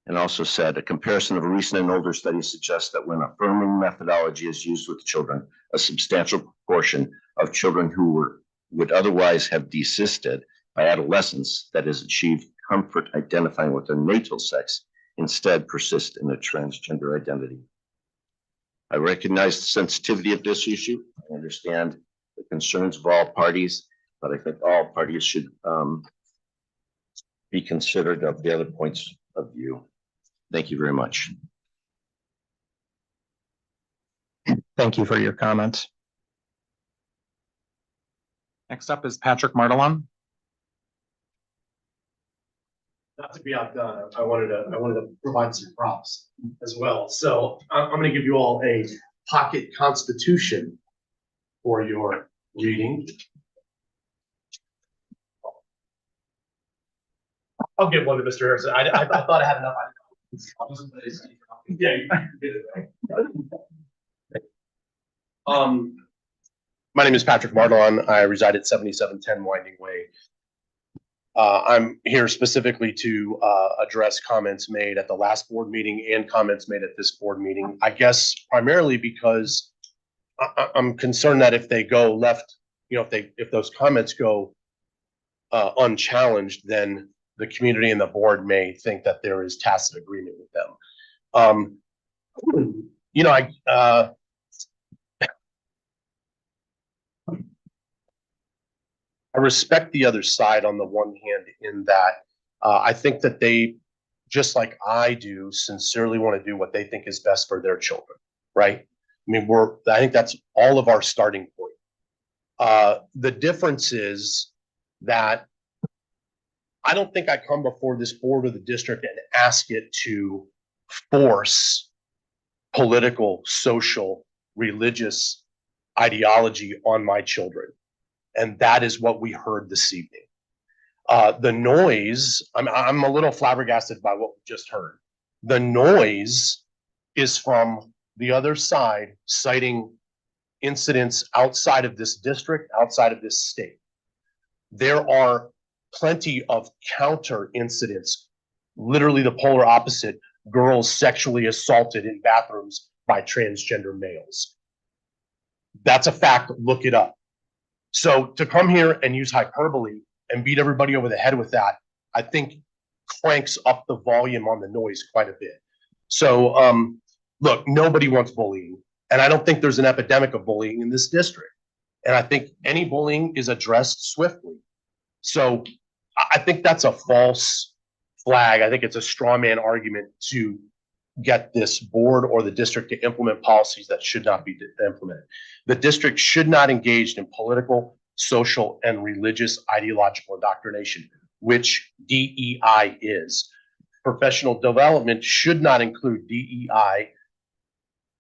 And also said, a comparison of recent and older studies suggests that when affirming methodology is used with children, a substantial proportion of children who would otherwise have desisted by adolescence, that is, achieved comfort identifying with their natal sex, instead persist in a transgender identity. I recognize the sensitivity of this issue. I understand the concerns of all parties, but I think all parties should be considered of the other points of view. Thank you very much. Thank you for your comments. Next up is Patrick Martelon. Not to be outdone, I wanted to provide some props as well. So I'm going to give you all a pocket constitution for your reading. I'll give one to Mr. Harrison. I thought I had enough. Yeah, you did it right. My name is Patrick Martelon. I reside at 7710 Winding Way. I'm here specifically to address comments made at the last board meeting and comments made at this board meeting. I guess primarily because I'm concerned that if they go left, if those comments go unchallenged, then the community and the board may think that there is tacit agreement with them. I respect the other side on the one hand in that I think that they, just like I do, sincerely want to do what they think is best for their children, right? I mean, I think that's all of our starting point. The difference is that I don't think I come before this board or the district and ask it to force political, social, religious ideology on my children. And that is what we heard this evening. The noise, I'm a little flabbergasted by what we just heard. The noise is from the other side citing incidents outside of this district, outside of this state. There are plenty of counter incidents, literally the polar opposite, girls sexually assaulted in bathrooms by transgender males. That's a fact, look it up. So to come here and use hyperbole and beat everybody over the head with that, I think cranks up the volume on the noise quite a bit. So look, nobody wants bullying. And I don't think there's an epidemic of bullying in this district. And I think any bullying is addressed swiftly. So I think that's a false flag. I think it's a straw man argument to get this board or the district to implement policies that should not be implemented. The district should not engage in political, social, and religious ideological indoctrination, which DEI is. Professional development should not include DEI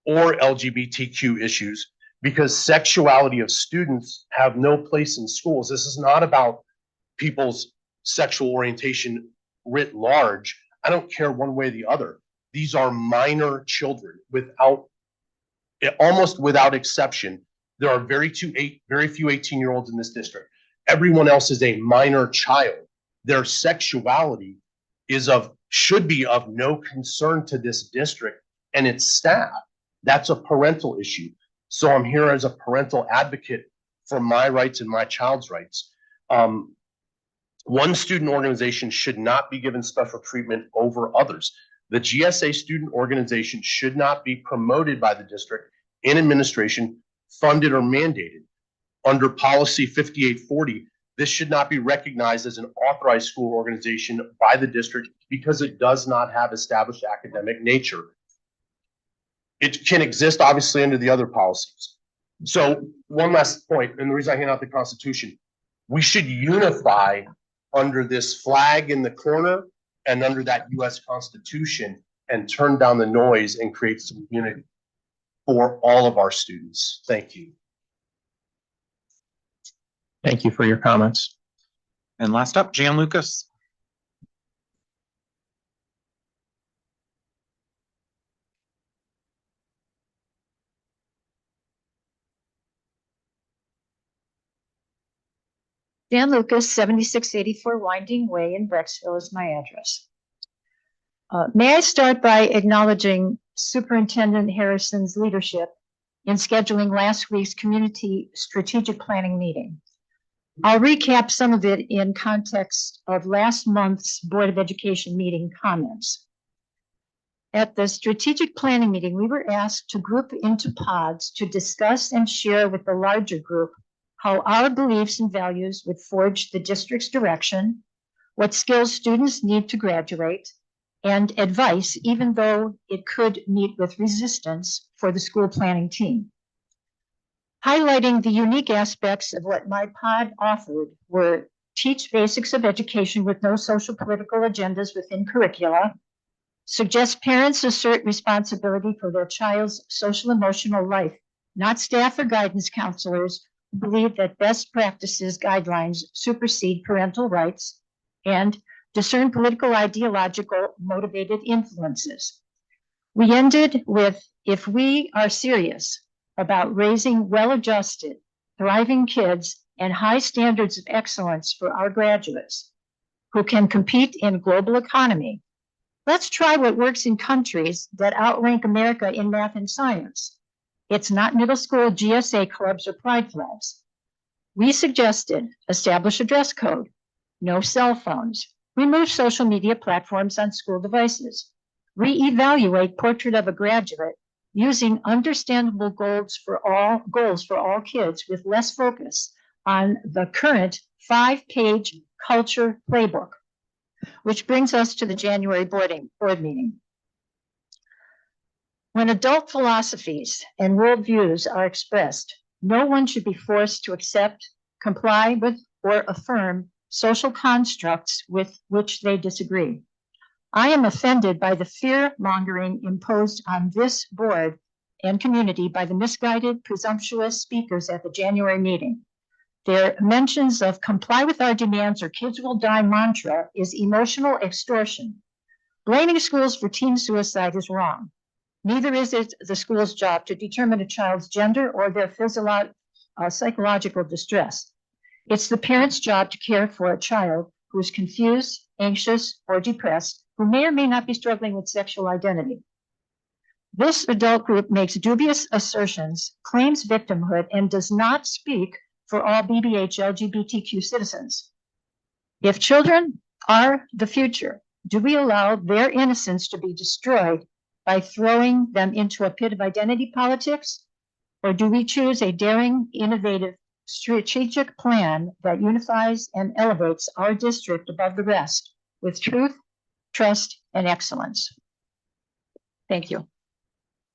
or LGBTQ issues because sexuality of students have no place in schools. This is not about people's sexual orientation writ large. I don't care one way or the other. These are minor children almost without exception. There are very few 18-year-olds in this district. Everyone else is a minor child. Their sexuality should be of no concern to this district and its staff. That's a parental issue. So I'm here as a parental advocate for my rights and my child's rights. One student organization should not be given special treatment over others. The GSA student organization should not be promoted by the district in administration, funded or mandated. Under policy 5840, this should not be recognized as an authorized school organization by the district because it does not have established academic nature. It can exist obviously under the other policies. So one last point, and the reason I hand out the Constitution, we should unify under this flag in the corner and under that US Constitution and turn down the noise and create some unity for all of our students. Thank you. Thank you for your comments. And last up, Jan Lucas. Dan Lucas, 7684 Winding Way in Brecksville is my address. May I start by acknowledging Superintendent Harrison's leadership in scheduling last week's community strategic planning meeting. I'll recap some of it in context of last month's Board of Education meeting comments. At the strategic planning meeting, we were asked to group into pods to discuss and share with the larger group how our beliefs and values would forge the district's direction, what skills students need to graduate, and advice, even though it could meet with resistance for the school planning team. Highlighting the unique aspects of what my pod offered were teach basics of education with no social political agendas within curricula, suggest parents assert responsibility for their child's social emotional life, not staff or guidance counselors who believe that best practices guidelines supersede parental rights, and discern political ideological motivated influences. We ended with, if we are serious about raising well-adjusted, thriving kids and high standards of excellence for our graduates who can compete in a global economy, let's try what works in countries that outrank America in math and science. It's not middle school GSA clubs or pride flags. We suggested establish a dress code, no cell phones, remove social media platforms on school devices, reevaluate portrait of a graduate using understandable goals for all kids with less focus on the current 5-page culture playbook, which brings us to the January board meeting. When adult philosophies and worldviews are expressed, no one should be forced to accept, comply with, or affirm social constructs with which they disagree. I am offended by the fear-mongering imposed on this board and community by the misguided, presumptuous speakers at the January meeting. Their mentions of comply with our demands or kids will die mantra is emotional extortion. Blaming schools for teen suicide is wrong. Neither is it the school's job to determine a child's gender or their psychological distress. It's the parent's job to care for a child who is confused, anxious, or depressed, who may or may not be struggling with sexual identity. This adult group makes dubious assertions, claims victimhood, and does not speak for all BBH LGBTQ citizens. If children are the future, do we allow their innocence to be destroyed by throwing them into a pit of identity politics? Or do we choose a daring, innovative, strategic plan that unifies and elevates our district above the rest with truth, trust, and excellence? Thank you.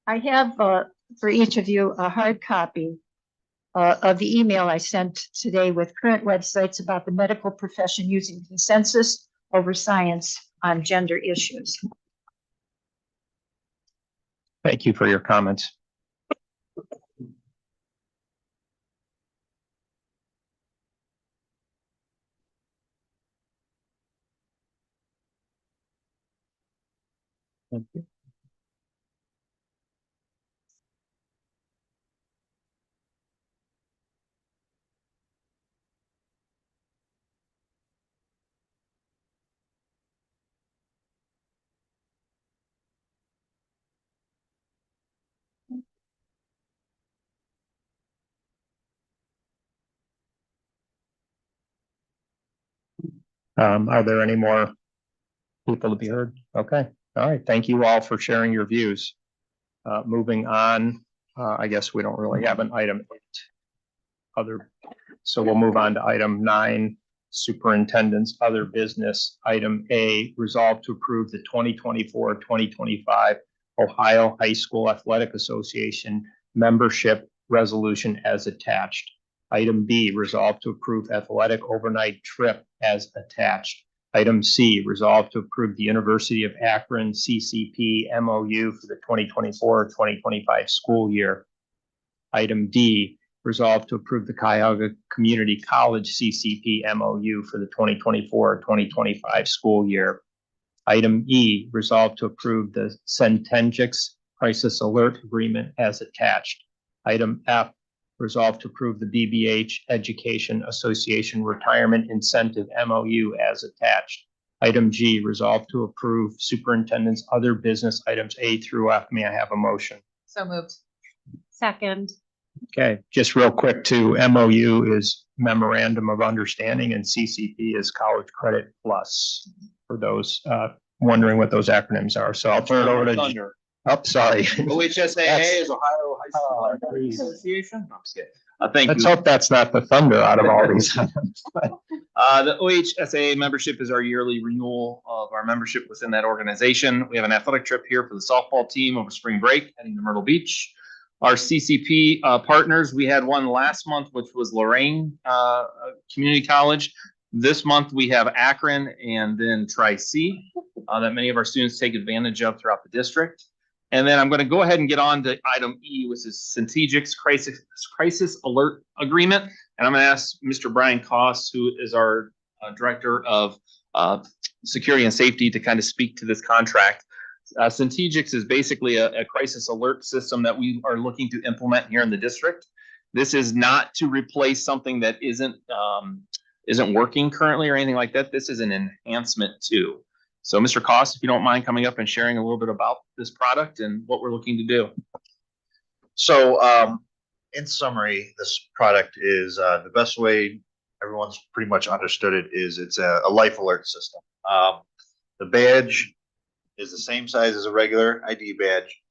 I have for each of you a hard copy of the email I sent today with current websites about the medical profession using consensus over science on gender issues. Thank you for your comments. Thank you. Are there any more people to be heard? Okay. All right. Thank you all for sharing your views. Moving on, I guess we don't really have an item so we'll move on to item 9, superintendent's other business. Item A, resolve to approve the 2024-2025 Ohio High School Athletic Association membership resolution as attached. Item B, resolve to approve athletic overnight trip as attached. Item C, resolve to approve the University of Akron CCP MOU for the 2024-2025 school year. Item D, resolve to approve the Cuyahoga Community College CCP MOU for the 2024-2025 school year. Item E, resolve to approve the Centengix Crisis Alert Agreement as attached. Item F, resolve to approve the BBH Education Association Retirement Incentive MOU as attached. Item G, resolve to approve superintendent's other business items A through F. May I have a motion? So moved. Second. Okay, just real quick too, MOU is Memorandum of Understanding and CCP is College Credit Plus for those wondering what those acronyms are. So I'll turn it over to. Oh, sorry. OHSAA is Ohio High School Athletic Association. No, I'm just kidding. Thank Let's you. hope that's not the thunder out of all these. The OHSAA membership is our yearly renewal of our membership within that organization. We have an athletic trip here for the softball team over spring break heading to Myrtle Beach. Our CCP partners, we had one last month, which was Lorraine Community College. This month we have Akron and then Tri-C that many of our students take advantage of throughout the district. And then I'm going to go ahead and get on to item E, which is Centegic's Crisis Alert Agreement. And I'm going to ask Mr. Brian Koss, who is our Director of Security and Safety, to kind of speak to this contract. Centegic's is basically a crisis alert system that we are looking to implement here in the district. This is not to replace something that isn't working currently or anything like that. This is an enhancement to. So, Mr. Koss, if you don't mind coming up and sharing a little bit about this product and what we're looking to do. So, in summary, this product is the best way everyone's pretty much understood it is it's a life alert system. The badge is the same size as a regular ID badge,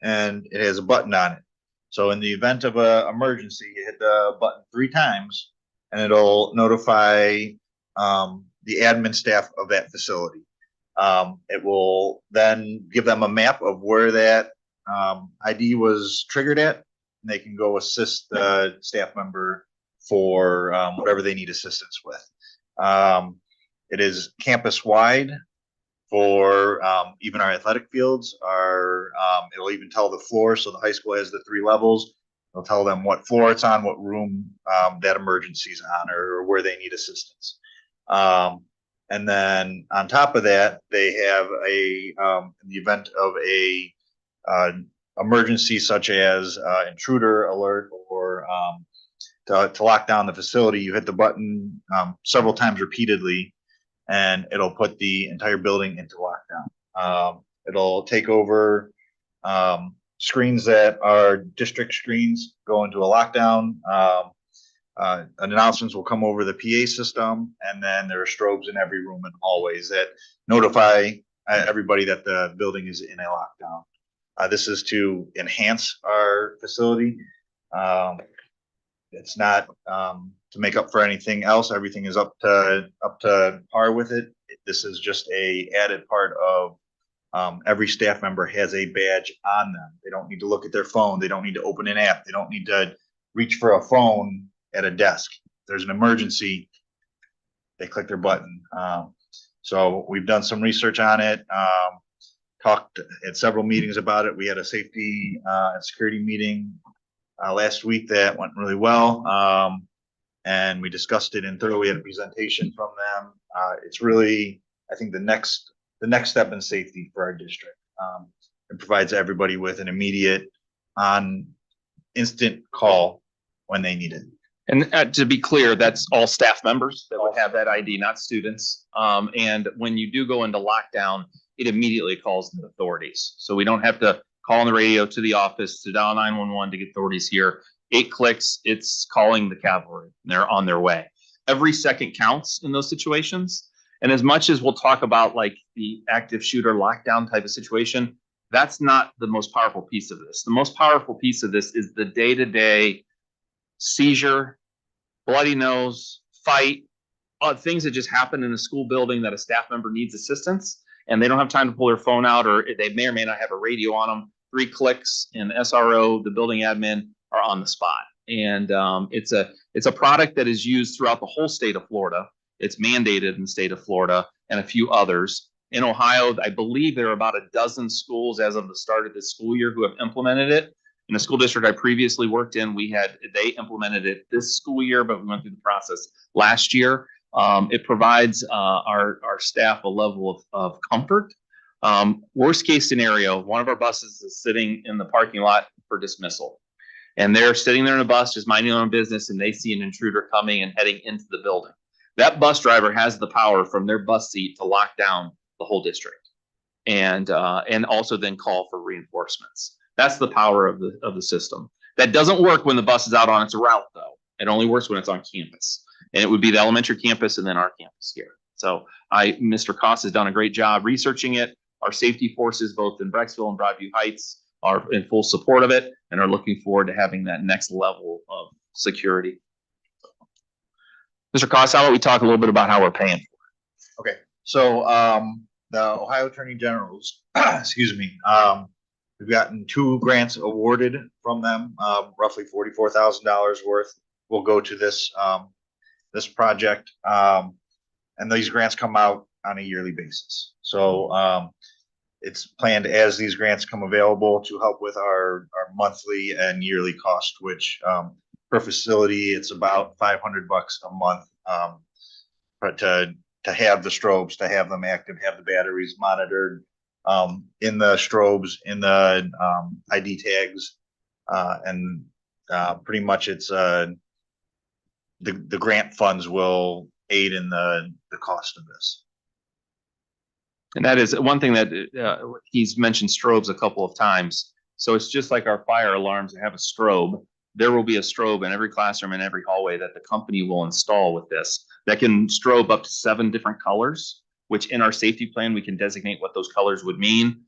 and it has a button on it. So, in the event of an emergency, you hit the button 3 times, and it'll notify the admin staff of that facility. It will then give them a map of where that ID was triggered at, and they can go assist the staff member for whatever they need assistance with. It is campus wide for even our athletic fields. It'll even tell the floor. So the high school has the 3 levels. It'll tell them what floor it's on, what room that emergency's on, or where they need assistance. And then on top of that, they have in the event of a emergency such as intruder alert or to lock down the facility, you hit the button several times repeatedly, and it'll put the entire building into lockdown. It'll take over screens that are district screens, go into a lockdown. Announcements will come over the PA system, and then there are strobes in every room and hallways that notify everybody that the building is in a lockdown. This is to enhance our facility. It's not to make up for anything else. Everything is up to par with it. This is just a added part of every staff member has a badge on them. They don't need to look at their phone. They don't need to open an app. They don't need to reach for a phone at a desk. If there's an emergency, they click their button. So we've done some research on it, talked at several meetings about it. We had a safety and security meeting last week that went really well. And we discussed it in thorough. We had a presentation from them. It's really, I think, the next step in safety for our district. It provides everybody with an immediate instant call when they need it. And to be clear, that's all staff members that would have that ID, not students. And when you do go into lockdown, it immediately calls the authorities. So we don't have to call on the radio to the office to dial 911 to get authorities here. 8 clicks, it's calling the cavalry. They're on their way. Every second counts in those situations. And as much as we'll talk about like the active shooter lockdown type of situation, that's not the most powerful piece of this. The most powerful piece of this is the day-to-day seizure, bloody nose, fight, things that just happen in a school building that a staff member needs assistance and they don't have time to pull their phone out, or they may or may not have a radio on them. 3 clicks and SRO, the building admin, are on the spot. And it's a product that is used throughout the whole state of Florida. It's mandated in the state of Florida and a few others. In Ohio, I believe there are about a dozen schools as of the start of this school year who have implemented it. In the school district I previously worked in, they implemented it this school year, but we went through the process last year. It provides our staff a level of comfort. Worst case scenario, one of our buses is sitting in the parking lot for dismissal. And they're sitting there in a bus just minding their own business, and they see an intruder coming and heading into the building. That bus driver has the power from their bus seat to lock down the whole district and also then call for reinforcements. That's the power of the system. That doesn't work when the bus is out on its route, though. It only works when it's on campus. And it would be the elementary campus and then our campus here. So Mr. Koss has done a great job researching it. Our safety forces, both in Brecksville and Broadview Heights, are in full support of it and are looking forward to having that next level of security. Mr. Koss, how about we talk a little bit about how we're paying for it? Okay, so the Ohio Attorney General's, excuse me, we've gotten 2 grants awarded from them, roughly $44,000 worth will go to this this project, and these grants come out on a yearly basis. So it's planned as these grants come available to help with our monthly and yearly cost, which per facility it's about $500 a month, but to have the strobes, to have them active, have the batteries monitored in the strobes, in the ID tags, and pretty much it's the grant funds will aid in the cost of this. And that is one thing that he's mentioned strobes a couple of times. So it's just like our fire alarms that have a strobe. There will be a strobe in every classroom and every hallway that the company will install with this that can strobe up to 7 different colors, which in our safety plan, we can designate what those colors would mean.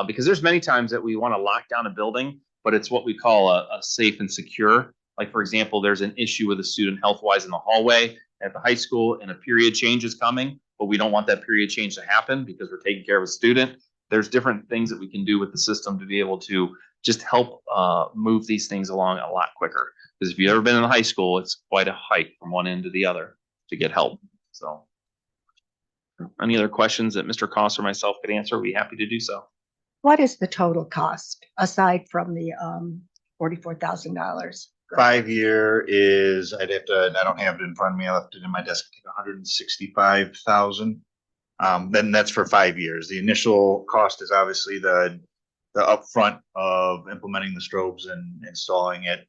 Because there's many times that we want to lock down a building, but it's what we call a safe and secure. Like, for example, there's an issue with a student health-wise in the hallway at the high school and a period change is coming, but we don't want that period change to happen because we're taking care of a student. There's different things that we can do with the system to be able to just help move these things along a lot quicker. Because if you've ever been in a high school, it's quite a hike from one end to the other to get help. So any other questions that Mr. Koss or myself could answer, we'd be happy to do so. What is the total cost aside from the $44,000? 5-year is, I don't have it in front of me. I left it in my desk, I think $165,000. Then that's for 5 years. The initial cost is obviously the upfront of implementing the strobes and installing it.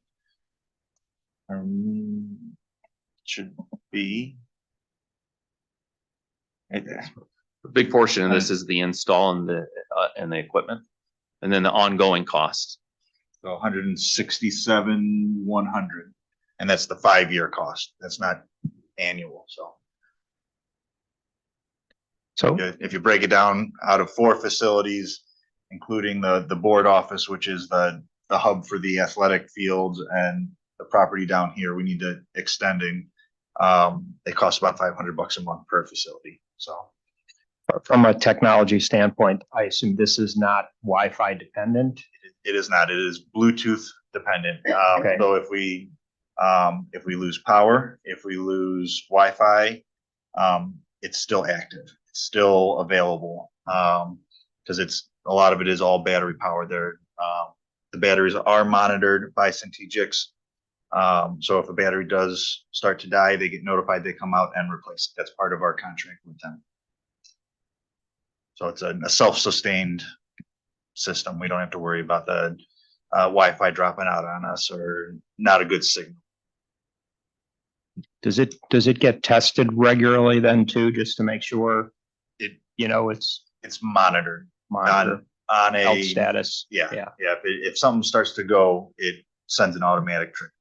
Should be. A big portion of this is the install and the equipment, and then the ongoing costs. So 167,100, and that's the 5-year cost. That's not annual. So if you break it down out of 4 facilities, including the board office, which is the hub for the athletic fields, and the property down here, we need to extending. They cost about $500 a month per facility. So. From a technology standpoint, I assume this is not Wi-Fi dependent. It is not. It is Bluetooth dependent. Okay. So if we lose power, if we lose Wi-Fi, it's still active. It's still available because a lot of it is all battery powered. The batteries are monitored by Centegix. So if a battery does start to die, they get notified. They come out and replace it. That's part of our contract with them. So it's a self-sustained system. We don't have to worry about the Wi-Fi dropping out on us or not a good signal. Does it get tested regularly then too, just to make sure it's monitored on a health status? Yeah. If something starts to go, it sends an automatic trigger.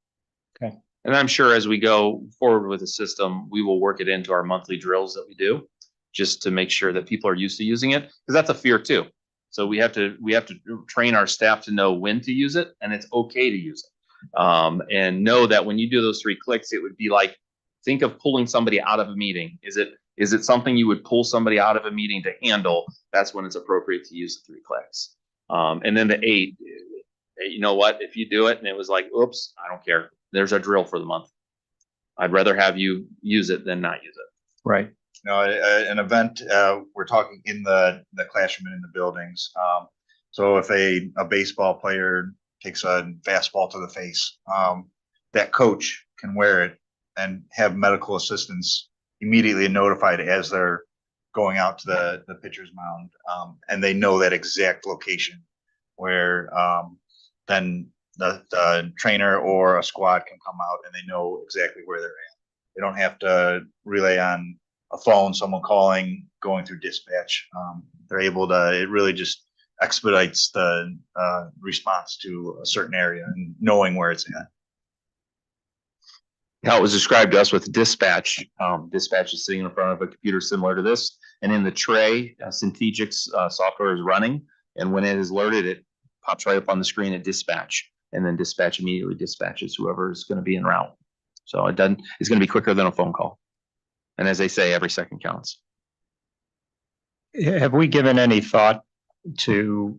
Okay. And I'm sure as we go forward with the system, we will work it into our monthly drills that we do, just to make sure that people are used to using it, because that's a fear too. So we have to train our staff to know when to use it, and it's okay to use it. And know that when you do those 3 clicks, it would be like, think of pulling somebody out of a meeting. Is it something you would pull somebody out of a meeting to handle? That's when it's appropriate to use the 3 clicks. And then the 8, you know what? If you do it and it was like, oops, I don't care. There's our drill for the month. I'd rather have you use it than not use it. Right. An event, we're talking in the classroom and in the buildings. So if a baseball player takes a fastball to the face, that coach can wear it and have medical assistance immediately notified as they're going out to the pitcher's mound. And they know that exact location where then the trainer or a squad can come out and they know exactly where they're at. They don't have to relay on a phone, someone calling, going through dispatch. They're able to, it really just expedites the response to a certain area and knowing where it's at. How it was described to us with dispatch. Dispatch is sitting in front of a computer similar to this, and in the tray, Syntegic's software is running, and when it is loaded, it pops right up on the screen at dispatch, and then dispatch immediately dispatches whoever is going to be en route. So it's going to be quicker than a phone call. And as they say, every second counts. Have we given any thought to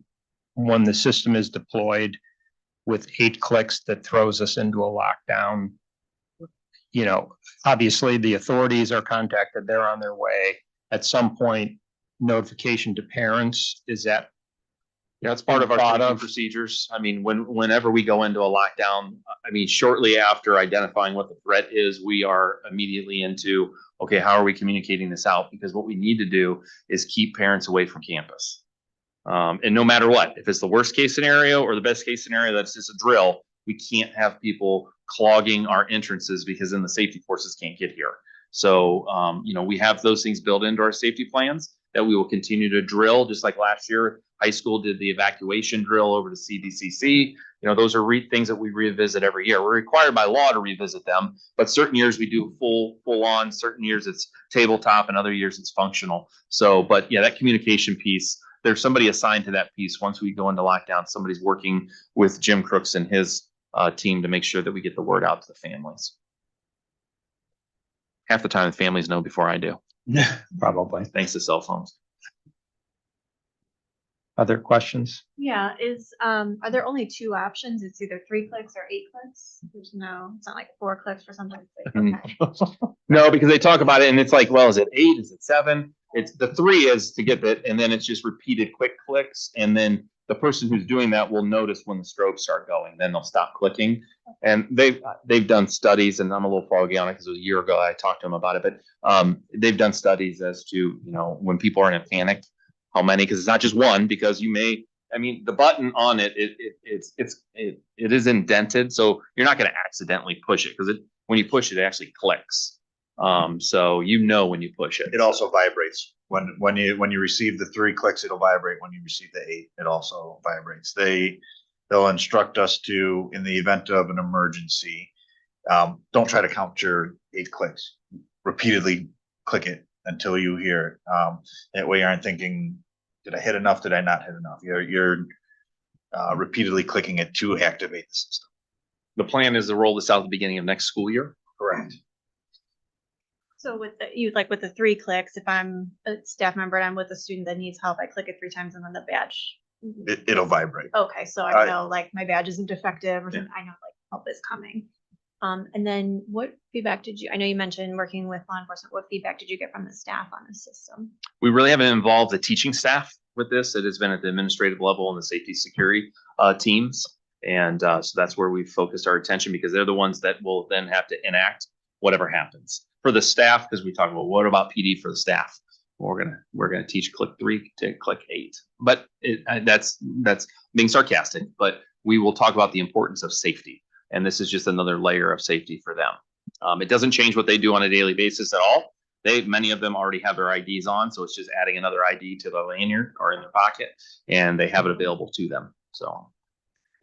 when the system is deployed with 8 clicks that throws us into a lockdown? You know, obviously the authorities are contacted, they're on their way. At some point, notification to parents, is that? Yeah, it's part of our safety procedures. I mean, whenever we go into a lockdown, I mean, shortly after identifying what the threat is, we are immediately into, okay, how are we communicating this out? Because what we need to do is keep parents away from campus. And no matter what, if it's the worst case scenario or the best case scenario, that's just a drill. We can't have people clogging our entrances because then the safety forces can't get here. So, you know, we have those things built into our safety plans that we will continue to drill, just like last year, high school did the evacuation drill over to CDCC. You know, those are things that we revisit every year. We're required by law to revisit them, but certain years we do full on, certain years it's tabletop, and other years it's functional. So, but yeah, that communication piece, there's somebody assigned to that piece. Once we go into lockdown, somebody's working with Jim Crooks and his team to make sure that we get the word out to the families. Half the time the families know before I do. Probably. Thanks to cell phones. Other questions? Yeah, are there only 2 options? It's either 3 clicks or 8 clicks? It's not like 4 clicks or something. Okay. No, because they talk about it and it's like, well, is it 8? Is it 7? It's the 3 is to get that, and then it's just repeated quick clicks, and then the person who's doing that will notice when the strobes start going, then they'll stop clicking. And they've done studies, and I'm a little foggy on it because it was a year ago I talked to them about it, but they've done studies as to, you know, when people are in a panic, how many, because it's not just one, because you may, I mean, the button on it, it is indented, so you're not going to accidentally push it, because when you push it, it actually clicks. So you know when you push it. It also vibrates. When you receive the 3 clicks, it'll vibrate. When you receive the 8, it also vibrates. They'll instruct us to, in the event of an emergency, don't try to count your 8 clicks. Repeatedly click it until you hear it. That way you aren't thinking, did I hit enough? Did I not hit enough? You're repeatedly clicking it to activate the system. The plan is to roll this out at the beginning of next school year. Correct. So with the 3 clicks, if I'm a staff member and I'm with a student that needs help, I click it 3 times and then the badge. It'll vibrate. Okay, so I know like my badge isn't defective or something. I know like help is coming. And then what feedback I know you mentioned working with law enforcement, what feedback did you get from the staff on the system? We really haven't involved the teaching staff with this. It has been at the administrative level and the safety security teams. And so that's where we've focused our attention, because they're the ones that will then have to enact whatever happens. For the staff, because we talk about what about PD for the staff? We're gonna teach click 3 to click 8. But that's being sarcastic, but we will talk about the importance of safety. And this is just another layer of safety for them. It doesn't change what they do on a daily basis at all. Many of them already have their IDs on, so it's just adding another ID to the lanyard or in their pocket, and they have it available to them. So,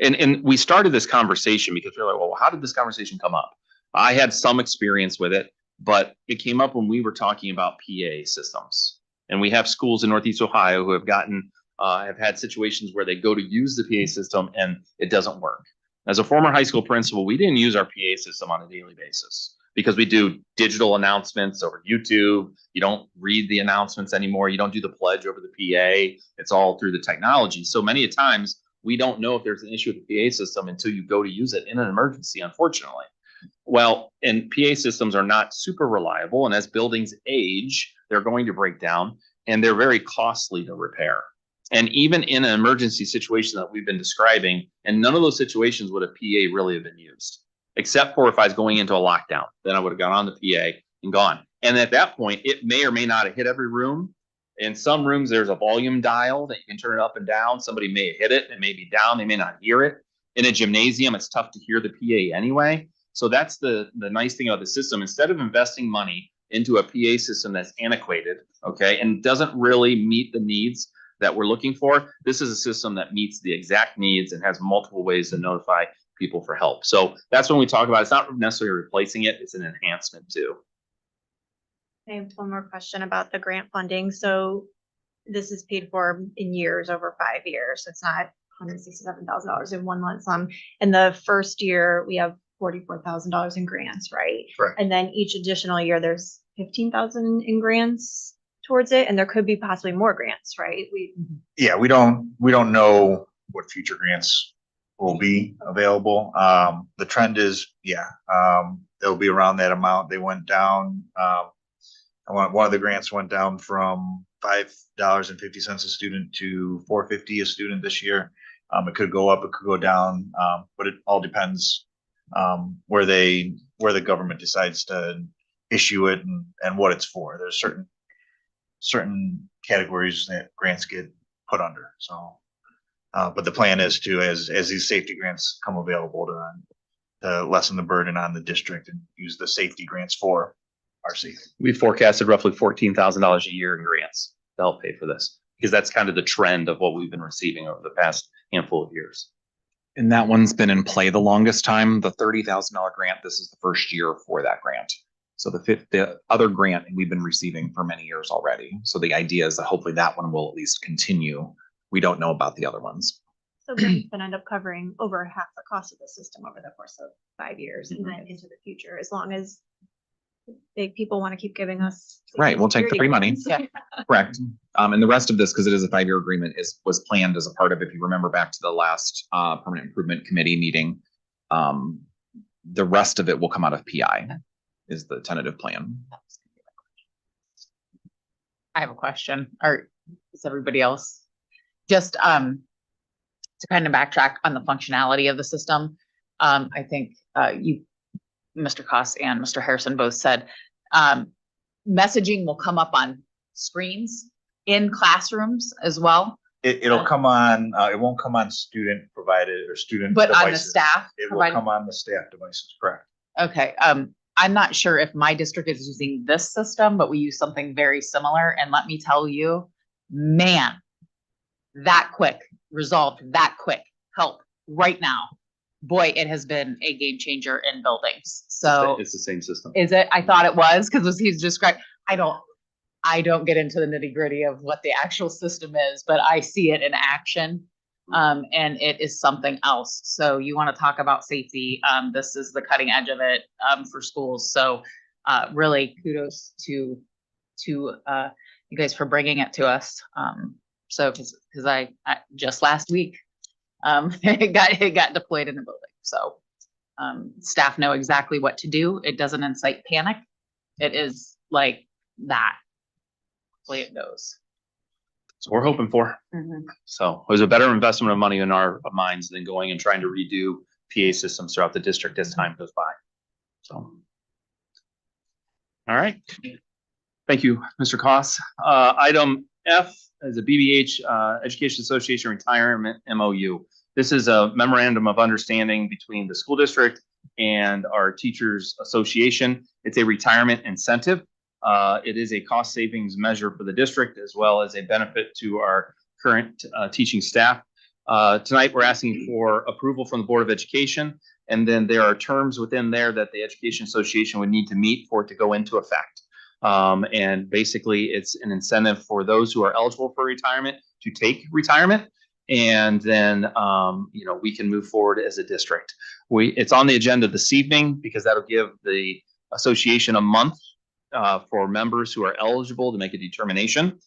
and we started this conversation because we're like, well, how did this conversation come up? I had some experience with it, but it came up when we were talking about PA systems. And we have schools in Northeast Ohio who have had situations where they go to use the PA system and it doesn't work. As a former high school principal, we didn't use our PA system on a daily basis because we do digital announcements over YouTube. You don't read the announcements anymore. You don't do the pledge over the PA. It's all through the technology. So many times we don't know if there's an issue with the PA system until you go to use it in an emergency, unfortunately. Well, and PA systems are not super reliable. And as buildings age, they're going to break down and they're very costly to repair. And even in an emergency situation that we've been describing, and none of those situations would a PA really have been used, except for if I was going into a lockdown, then I would have gone on the PA and gone. And at that point, it may or may not have hit every room. In some rooms, there's a volume dial that you can turn it up and down. Somebody may hit it, it may be down, they may not hear it. In a gymnasium, it's tough to hear the PA anyway. So that's the nice thing about the system. Instead of investing money into a PA system that's antiquated, okay, and doesn't really meet the needs that we're looking for, this is a system that meets the exact needs and has multiple ways to notify people for help. So that's when we talk about, it's not necessarily replacing it, it's an enhancement too. I have one more question about the grant funding. So this is paid for in years, over 5 years. It's not $167,000 in one lump sum. In the first year, we have $44,000 in grants, right? Correct. And then each additional year, there's 15,000 in grants towards it, and there could be possibly more grants, right? Yeah, we don't know what future grants will be available. The trend is, they'll be around that amount. They went down, one of the grants went down from $5.50 a student to $4.50 a student this year. It could go up, it could go down, but it all depends where the government decides to issue it and what it's for. There's certain categories that grants get put under. So, but the plan is to, as these safety grants come available, to lessen the burden on the district and use the safety grants for our safety. We forecasted roughly $14,000 a year in grants to help pay for this, because that's kind of the trend of what we've been receiving over the past handful of years. And that one's been in play the longest time. The $30,000 grant, this is the first year for that grant. So the other grant we've been receiving for many years already. So the idea is that hopefully that one will at least continue. We don't know about the other ones. So grants can end up covering over half the cost of the system over the course of 5 years and then into the future, as long as big people want to keep giving us. Right, we'll take the free money. Yeah. Correct. And the rest of this, because it is a 5-year agreement, was planned as a part of, if you remember back to the last Permanent Improvement Committee meeting, the rest of it will come out of PI, is the tentative plan. I have a question, or is everybody else? Just to kind of backtrack on the functionality of the system. I think you, Mr. Koss and Mr. Harrison both said messaging will come up on screens in classrooms as well. It'll come on, it won't come on student provided or student But devices. on the staff It will provided? come on the staff devices, correct? Okay, I'm not sure if my district is using this system, but we use something very similar. And let me tell you, man, that quick, resolved that quick, help right now. Boy, it has been a game changer in buildings. So It's the same system. is it? I thought it was, because he's described, I don't get into the nitty gritty of what the actual system is, but I see it in action. And it is something else. So you want to talk about safety. This is the cutting edge of it for schools. So really kudos to you guys for bringing it to us. So because I just last week it got deployed in the building. So staff know exactly what to do. It doesn't incite panic. It is like that. Hopefully it goes. So we're hoping for. So it was a better investment of money in our minds than going and trying to redo PA systems throughout the district as time goes by. So. All right. Thank you, Mr. Koss. Item F is a BBH Education Association Retirement MOU. This is a memorandum of understanding between the school district and our teachers association. It's a retirement incentive. It is a cost savings measure for the district as well as a benefit to our current teaching staff. Tonight, we're asking for approval from the Board of Education, and then there are terms within there that the Education Association would need to meet for it to go into effect. And basically, it's an incentive for those who are eligible for retirement to take retirement, and then we can move forward as a district. It's on the agenda this evening because that'll give the association a month for members who are eligible to make a determination.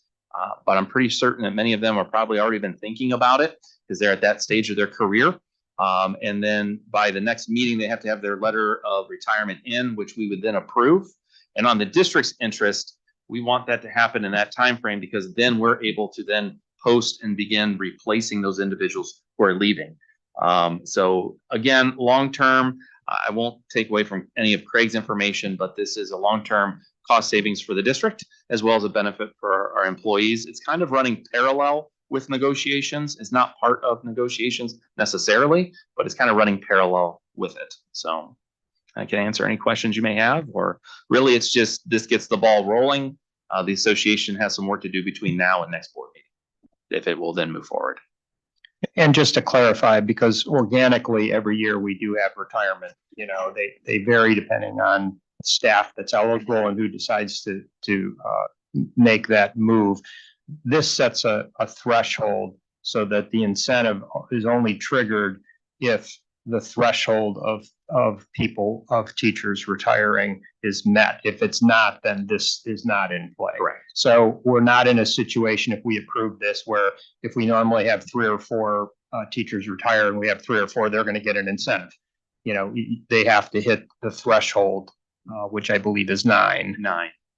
But I'm pretty certain that many of them are probably already been thinking about it because they're at that stage of their career. And then by the next meeting, they have to have their letter of retirement in, which we would then approve. And on the district's interest, we want that to happen in that time frame because then we're able to then post and begin replacing those individuals who are leaving. So again, long-term, I won't take away from any of Craig's information, but this is a long-term cost savings for the district as well as a benefit for our employees. It's kind of running parallel with negotiations. It's not part of negotiations necessarily, but it's kind of running parallel with it. So I can answer any questions you may have, or really it's just, this gets the ball rolling. The association has some work to do between now and next board meeting, if it will then move forward. And just to clarify, because organically, every year we do have retirement, they vary depending on staff that's eligible and who decides to make that move. This sets a threshold so that the incentive is only triggered if the threshold of teachers retiring is met. If it's not, then this is not in play. Correct. So we're not in a situation, if we approve this, where if we normally have 3 or 4 teachers retire and we have 3 or 4, they're going to get an incentive. They have to hit the threshold, which I believe is 9.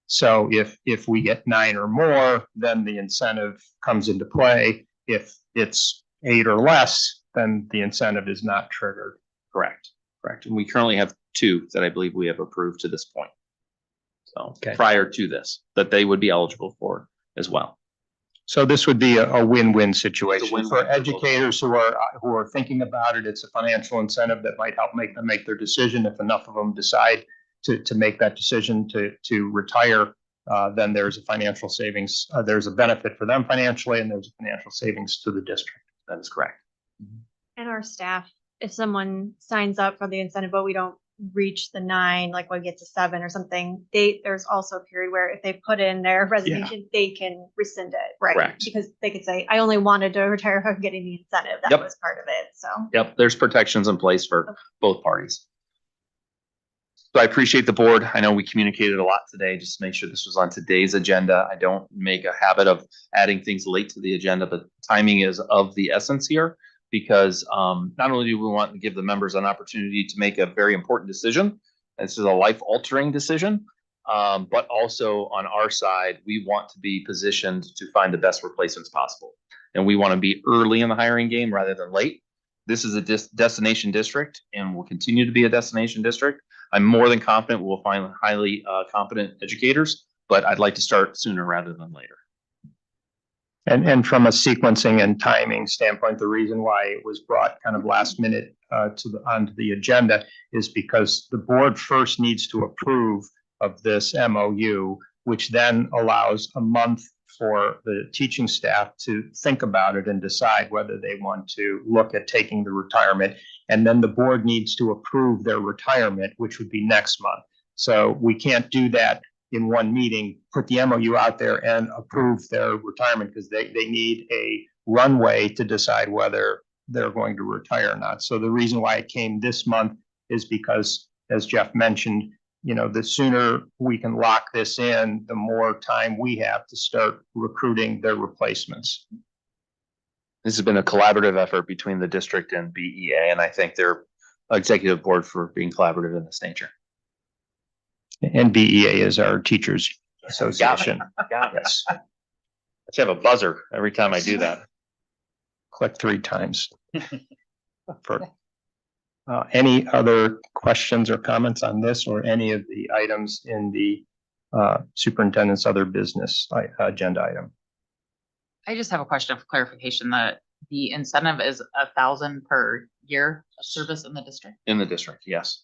So if we get 9 or more, then the incentive comes into play. If it's 8 or less, then the incentive is not triggered. Correct. And we currently have 2 that I believe we have approved to this point. So Okay. prior to this, that they would be eligible for as well. So this would be a win-win situation win-win for for both. educators who are thinking about it. It's a financial incentive that might help make them make their decision. If enough of them decide to make that decision to retire, then there's a financial savings. There's a benefit for them financially, and there's a financial savings to the district. That is correct. And our staff, if someone signs up for the incentive, but we don't reach the 9, like when we get to 7 or something, there's also a period where if they put in their resignation, they can rescind it, right? Correct. Because they could say, I only wanted to retire if I'm getting the incentive. That Yep. was part of it, so. Yep, there's protections in place for both parties. So I appreciate the board. I know we communicated a lot today, just to make sure this was on today's agenda. I don't make a habit of adding things late to the agenda, but timing is of the essence here, because not only do we want to give the members an opportunity to make a very important decision, this is a life-altering decision, but also on our side, we want to be positioned to find the best replacements possible. And we want to be early in the hiring game rather than late. This is a destination district and will continue to be a destination district. I'm more than confident we'll find highly competent educators, but I'd like to start sooner rather than later. And from a sequencing and timing standpoint, the reason why it was brought kind of last minute onto the agenda is because the board first needs to approve of this MOU, which then allows a month for the teaching staff to think about it and decide whether they want to look at taking the retirement. And then the board needs to approve their retirement, which would be next month. So we can't do that in one meeting, put the MOU out there and approve their retirement, because they need a runway to decide whether they're going to retire or not. So the reason why it came this month is because, as Jeff mentioned, the sooner we can lock this in, the more time we have to start recruiting their replacements. This has been a collaborative effort between the district and BEA, and I thank their executive board for being collaborative in this nature. And BEA is our teachers association. Got it. Yes. I should have a buzzer every time I do that. Click 3 times. Any other questions or comments on this or any of the items in the superintendent's other business agenda item? I just have a question of clarification that the incentive is 1,000 per year of service in the district. In the district, yes.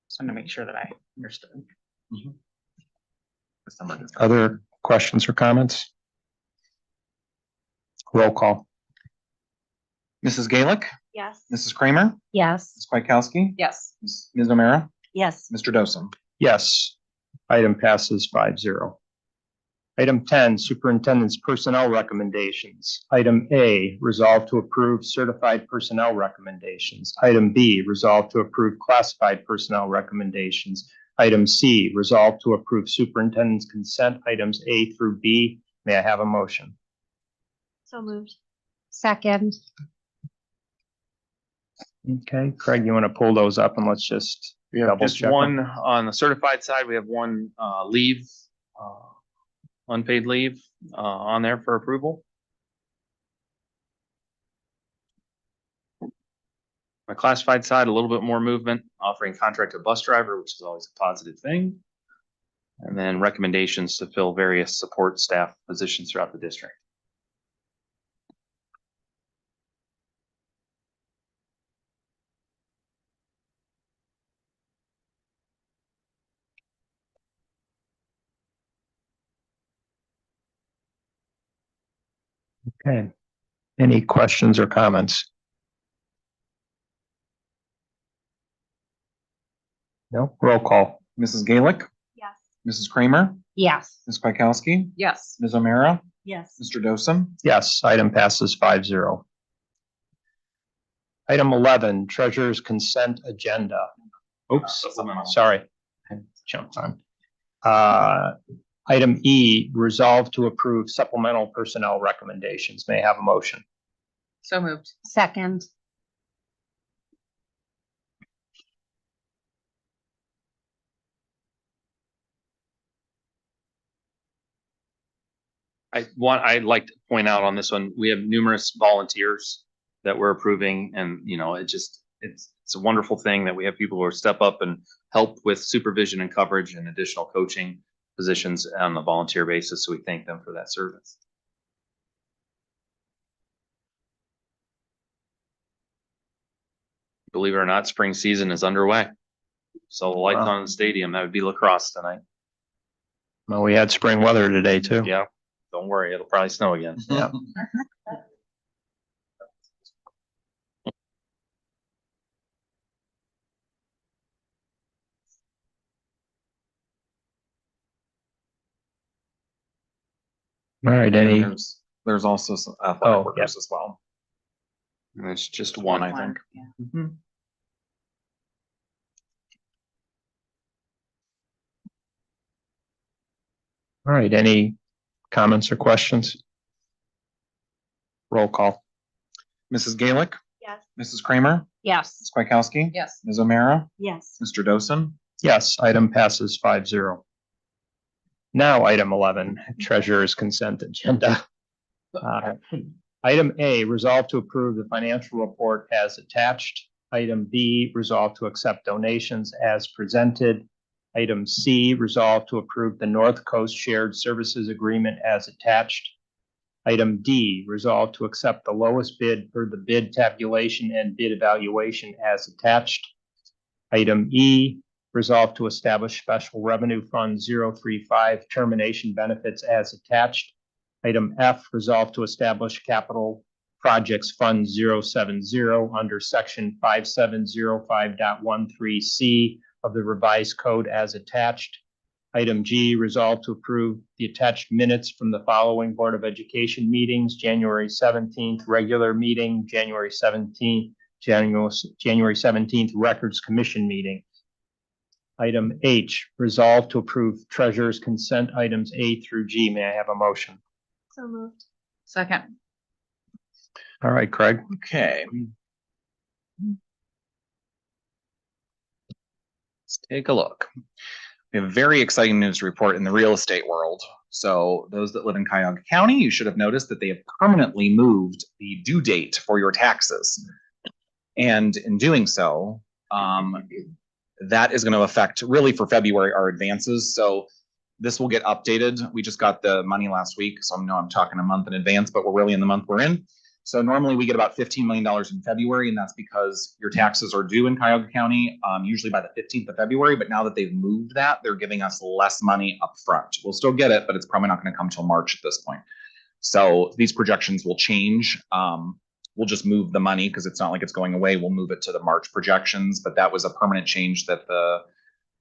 Just wanted to make sure that I understood. Other questions or comments? Roll call. Mrs. Gaelick, Yes. Mrs. Kramer, Yes. Ms. Kwiatkowski, Yes. Ms. O'Meara, Yes. Mr. Dosen. Yes. Item passes 5-0. Item 10, Superintendent's Personnel Recommendations. Item A, resolve to approve certified personnel recommendations. Item B, resolve to approve classified personnel recommendations. Item C, resolve to approve superintendent's consent items A through B. May I have a motion? So moved. Second. Okay, Craig, you want to pull those up and let's just We have double just check one them? on the certified side. We have one leave, unpaid leave on there for approval. On the classified side, a little bit more movement, offering contract to bus driver, which is always a positive thing. And then recommendations to fill various support staff positions throughout the district. Okay. Any questions or comments? No, roll call. Mrs. Gaelic, Yes. Mrs. Kramer, Yes. Ms. Kwiatkowski, Yes. Ms. O'Meara, Yes. Mr. Dosen. Yes, item passes 5-0. Item 11, treasurer's consent agenda. Oops, sorry. I jumped on. Item E, resolve to approve supplemental personnel recommendations. May I have a motion? So moved. Second. I'd like to point out on this one, we have numerous volunteers that we're approving and, it's a wonderful thing that we have people who step up and help with supervision and coverage and additional coaching positions on a volunteer basis. So we thank them for that service. Believe it or not, spring season is underway. So the lights Wow. on in the stadium, that would be lacrosse tonight. Well, we had spring weather today too. Yeah, don't worry, it'll probably snow again. Yeah. All right, any, There's also some athletic Oh, workers as well. And it's just one, I think. Mhm. all right, any comments or questions? Roll call. Mrs. Gaelic, Yes. Mrs. Kramer, Yes. Ms. Kwiatkowski, Yes. Ms. O'Meara, Yes. Mr. Dosen. Yes, item passes 5-0. Now, item 11, treasurer's consent agenda. Item A, resolve to approve the financial report as attached. Item B, resolve to accept donations as presented. Item C, resolve to approve the North Coast Shared Services Agreement as attached. Item D, resolve to accept the lowest bid for the bid tabulation and bid evaluation as attached. Item E, resolve to establish Special Revenue Fund 035 termination benefits as attached. Item F, resolve to establish Capital Projects Fund 070 under Section 5705.13C of the revised code as attached. Item G, resolve to approve the attached minutes from the following Board of Education meetings: January 17th, regular meeting, January 17th, January 17th, Records Commission meeting. Item H, resolve to approve treasurer's consent items A through G. May I have a motion? So moved. Second. All right, Craig. Okay. Let's take a look. We have a very exciting news report in the real estate world. So those that live in Cuyahoga County, you should have noticed that they have permanently moved the due date for your taxes. And in doing so, that is going to affect really for February our advances. So this will get updated. We just got the money last week, so I know I'm talking a month in advance, but we're really in the month we're in. So normally we get about $15 million in February, and that's because your taxes are due in Cuyahoga County, usually by the 15th of February. But now that they've moved that, they're giving us less money up front. We'll still get it, but it's probably not going to come till March at this point. So these projections will change. We'll just move the money because it's not like it's going away. We'll move it to the March projections, but that was a permanent change that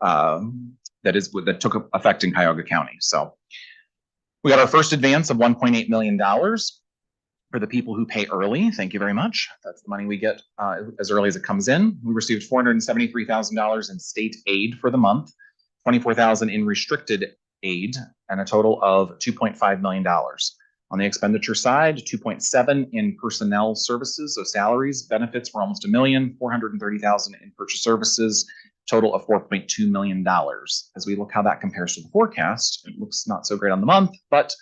that took effect in Cuyahoga County. So we got our first advance of $1.8 million for the people who pay early. Thank you very much. That's the money we get as early as it comes in. We received $473,000 in state aid for the month, $24,000 in restricted aid, and a total of $2.5 million. On the expenditure side, 2.7 in personnel services, so salaries, benefits were almost $1 million, 430,000 in purchase services, total of $4.2 million. As we look how that compares to the forecast, it looks not so great on the month, but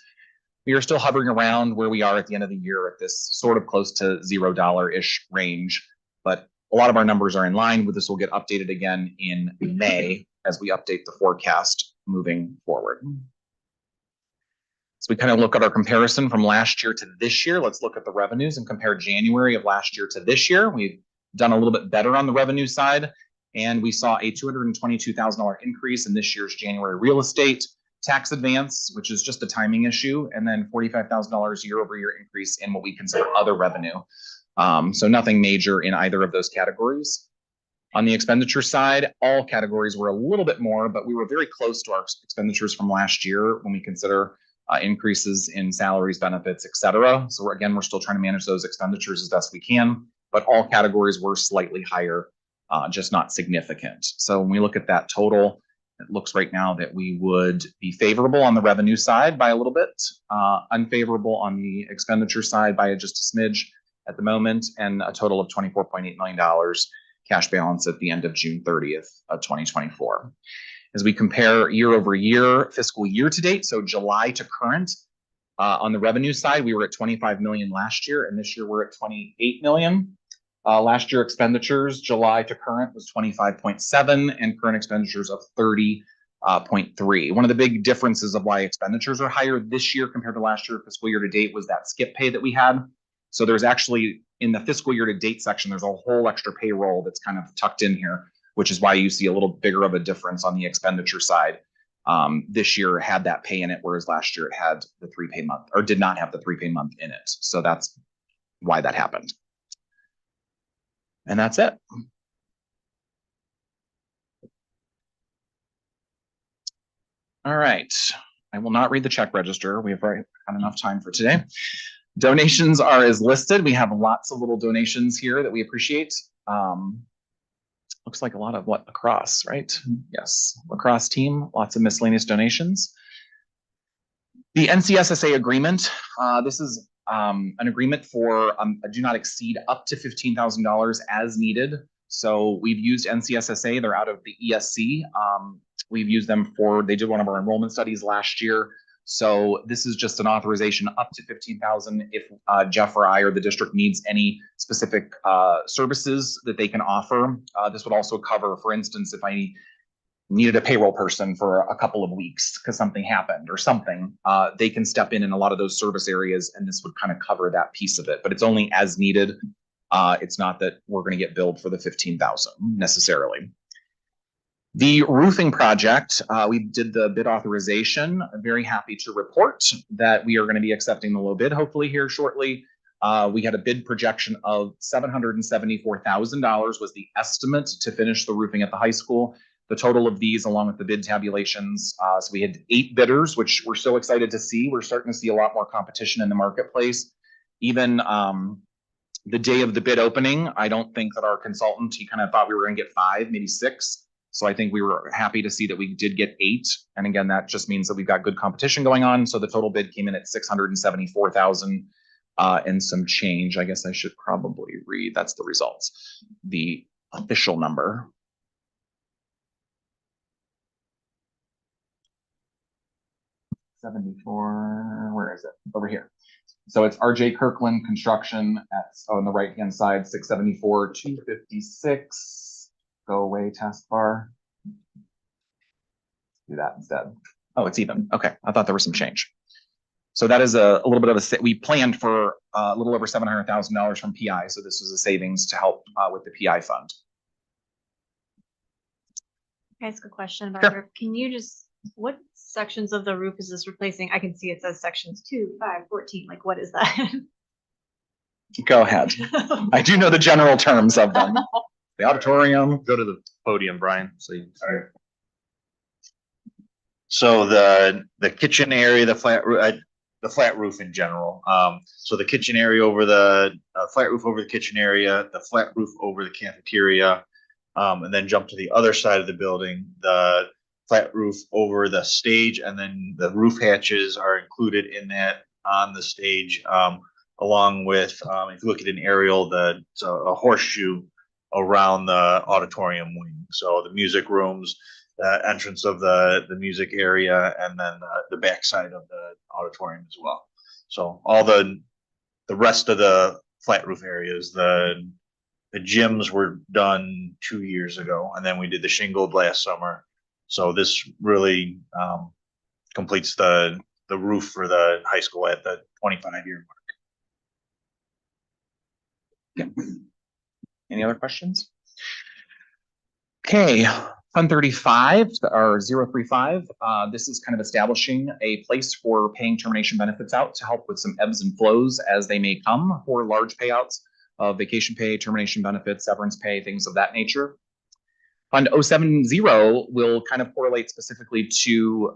we are still hovering around where we are at the end of the year at this sort of close to $0-ish range. But a lot of our numbers are in line with this. Will get updated again in May as we update the forecast moving forward. So we kind of look at our comparison from last year to this year. Let's look at the revenues and compare January of last year to this year. We've done a little bit better on the revenue side, and we saw a $222,000 increase in this year's January real estate, tax advance, which is just a timing issue, and then $45,000 year-over-year increase in what we consider other revenue. So nothing major in either of those categories. On the expenditure side, all categories were a little bit more, but we were very close to our expenditures from last year when we consider increases in salaries, benefits, et cetera. So we're still trying to manage those expenditures as best we can, but all categories were slightly higher, just not significant. So when we look at that total, it looks right now that we would be favorable on the revenue side by a little bit, unfavorable on the expenditure side by just a smidge at the moment, and a total of $24.8 million cash balance at the end of June 30th of 2024. As we compare year over year, fiscal year to date, so July to current, on the revenue side, we were at 25 million last year, and this year we're at 28 million. Last year expenditures, July to current, was 25.7, and current expenditures of 30.3. One of the big differences of why expenditures are higher this year compared to last year, fiscal year to date, was that skip pay that we had. So there's actually, in the fiscal year to date section, there's a whole extra payroll that's kind of tucked in here, which is why you see a little bigger of a difference on the expenditure side. This year had that pay in it, whereas last year it had the 3-pay month, or did not have the 3-pay month in it. So that's why that happened. And that's it. All right. I will not read the check register. We have had enough time for today. Donations are as listed. We have lots of little donations here that we appreciate. Looks like a lot of lacrosse, right? Yes, lacrosse team, lots of miscellaneous donations. The NCSSA agreement, this is an agreement for a do not exceed up to $15,000 as needed. So we've used NCSSA, they're out of the ESC. We've used them they did one of our enrollment studies last year. So this is just an authorization up to $15,000 if Jeff or I or the district needs any specific services that they can offer. This would also cover, for instance, if I needed a payroll person for a couple of weeks because something happened or something, they can step in a lot of those service areas, and this would kind of cover that piece of it. But it's only as needed. It's not that we're going to get billed for the $15,000 necessarily. The roofing project, we did the bid authorization. I'm very happy to report that we are going to be accepting the low bid, hopefully here shortly. We had a bid projection of $774,000 was the estimate to finish the roofing at the high school. The total of these, along with the bid tabulations, so we had 8 bidders, which we're so excited to see. We're starting to see a lot more competition in the marketplace. Even the day of the bid opening, I don't think that our consultant, he kind of thought we were going to get 5, maybe 6. So I think we were happy to see that we did get 8. And again, that just means that we've got good competition going on. So the total bid came in at $674,000 and some change. I guess I should probably read, that's the results. The official number. $74, where is it? Over here. So it's RJ Kirkland Construction on the right-hand side, $674,256. Go away, taskbar. Do that instead. Oh, it's even. Okay, I thought there was some change. So that is a little bit of we planned for a little over $700,000 from PI. So this was a savings to help with the PI fund. Can I ask a question about Sure. roof? Can you just, what sections of the roof is this replacing? I can see it says sections 2, 5, 14. Like, what is that? Go ahead. I do know the general terms of them. The auditorium. Go to the podium, Brian. So you So the kitchen area, the flat roof in general. So the kitchen area over the flat roof over the kitchen area, the flat roof over the cafeteria, and then jump to the other side of the building, the flat roof over the stage, and then the roof hatches are included in that on the stage, along with, if you look at an aerial, a horseshoe around the auditorium wing. So the music rooms, the entrance of the music area, and then the backside of the auditorium as well. So all the rest of the flat roof areas, the gyms were done 2 years ago, and then we did the shingled last summer. So this really completes the roof for the high school at the 25-year mark. Yeah. Any other questions? Okay, Fund 35 or 035, this is kind of establishing a place for paying termination benefits out to help with some ebbs and flows as they may come for large payouts of vacation pay, termination benefits, severance pay, things of that nature. Fund 070 will kind of correlate specifically to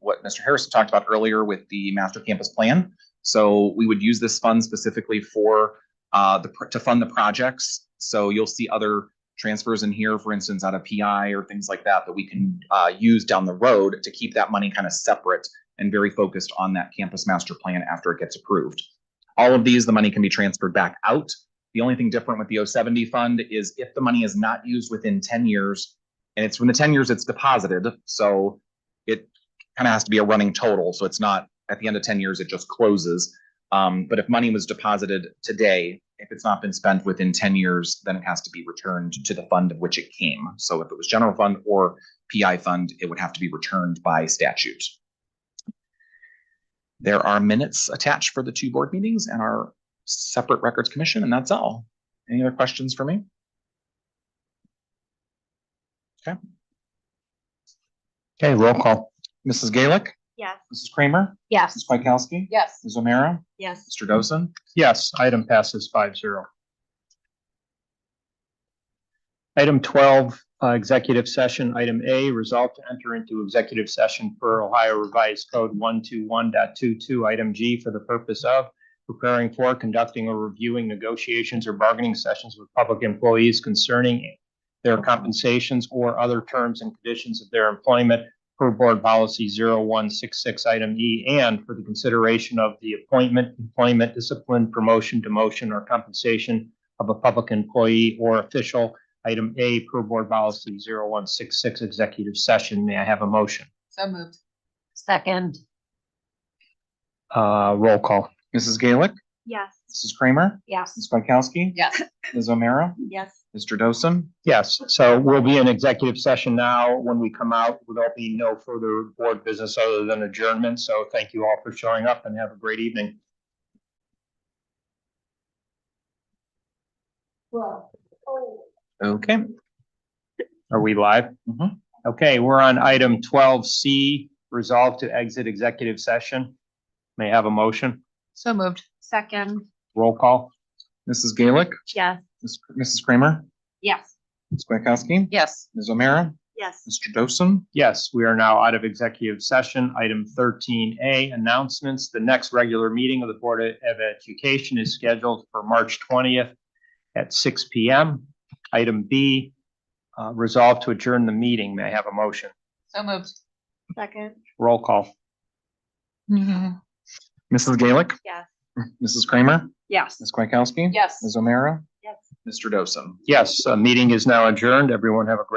what Mr. Harrison talked about earlier with the master campus plan. So we would use this fund specifically for to fund the projects. So you'll see other transfers in here, for instance, out of PI or things like that, that we can use down the road to keep that money kind of separate and very focused on that campus master plan after it gets approved. All of these, the money can be transferred back out. The only thing different with the 070 fund is if the money is not used within 10 years, and it's from the 10 years it's deposited, so it kind of has to be a running total. So it's not at the end of 10 years, it just closes. But if money was deposited today, if it's not been spent within 10 years, then it has to be returned to the fund of which it came. So if it was general fund or PI fund, it would have to be returned by statute. There are minutes attached for the 2 board meetings and our separate records commission, and that's all. Any other questions for me? Okay. Okay, roll call. Mrs. Gaelick? Yes. Mrs. Kramer? Yes. Ms. Kwiatkowski? Yes. Ms. O'Meara? Yes. Mr. Dosen? Yes, item passes 5-0. Item 12, executive session. Item A, resolve to enter into executive session per Ohio Revised Code 121.22. Item G, for the purpose of preparing for, conducting, or reviewing negotiations or bargaining sessions with public employees concerning their compensations or other terms and conditions of their employment per board policy 0166 item E, and for the consideration of the appointment, employment, discipline, promotion, demotion, or compensation of a public employee or official. Item A per board policy 0166 executive session. May I have a motion? So moved. Second. Roll call. Mrs. Gaelick? Yes. Mrs. Kramer? Yes. Ms. Kwiatkowski? Yes. Ms. O'Meara? Yes. Mr. Dosen? Yes, so we'll be in executive session now. When we come out, there'll be no further board business other than adjournment. So thank you all for showing up and have a great evening. Okay. Are we live? Mhm. Okay, we're on item 12C, resolve to exit executive session. May I have a motion? So moved. Second. Roll call. Mrs. Gaelick? Yes. Mrs. Kramer? Yes. Ms. Kwiatkowski? Yes. Ms. O'Meara? Yes. Mr. Dosen? Yes, we are now out of executive session. Item 13A, announcements. The next regular meeting of the Board of Education is scheduled for March 20th at 6 p.m. Item B, resolve to adjourn the meeting. May I have a motion? So moved. Second. Roll call. Mrs. Gaelick? Yes. Mrs. Kramer? Yes. Ms. Kwiatkowski? Yes. Ms. O'Meara? Yes. Mr. Dosen? Yes, meeting is now adjourned. Everyone have a great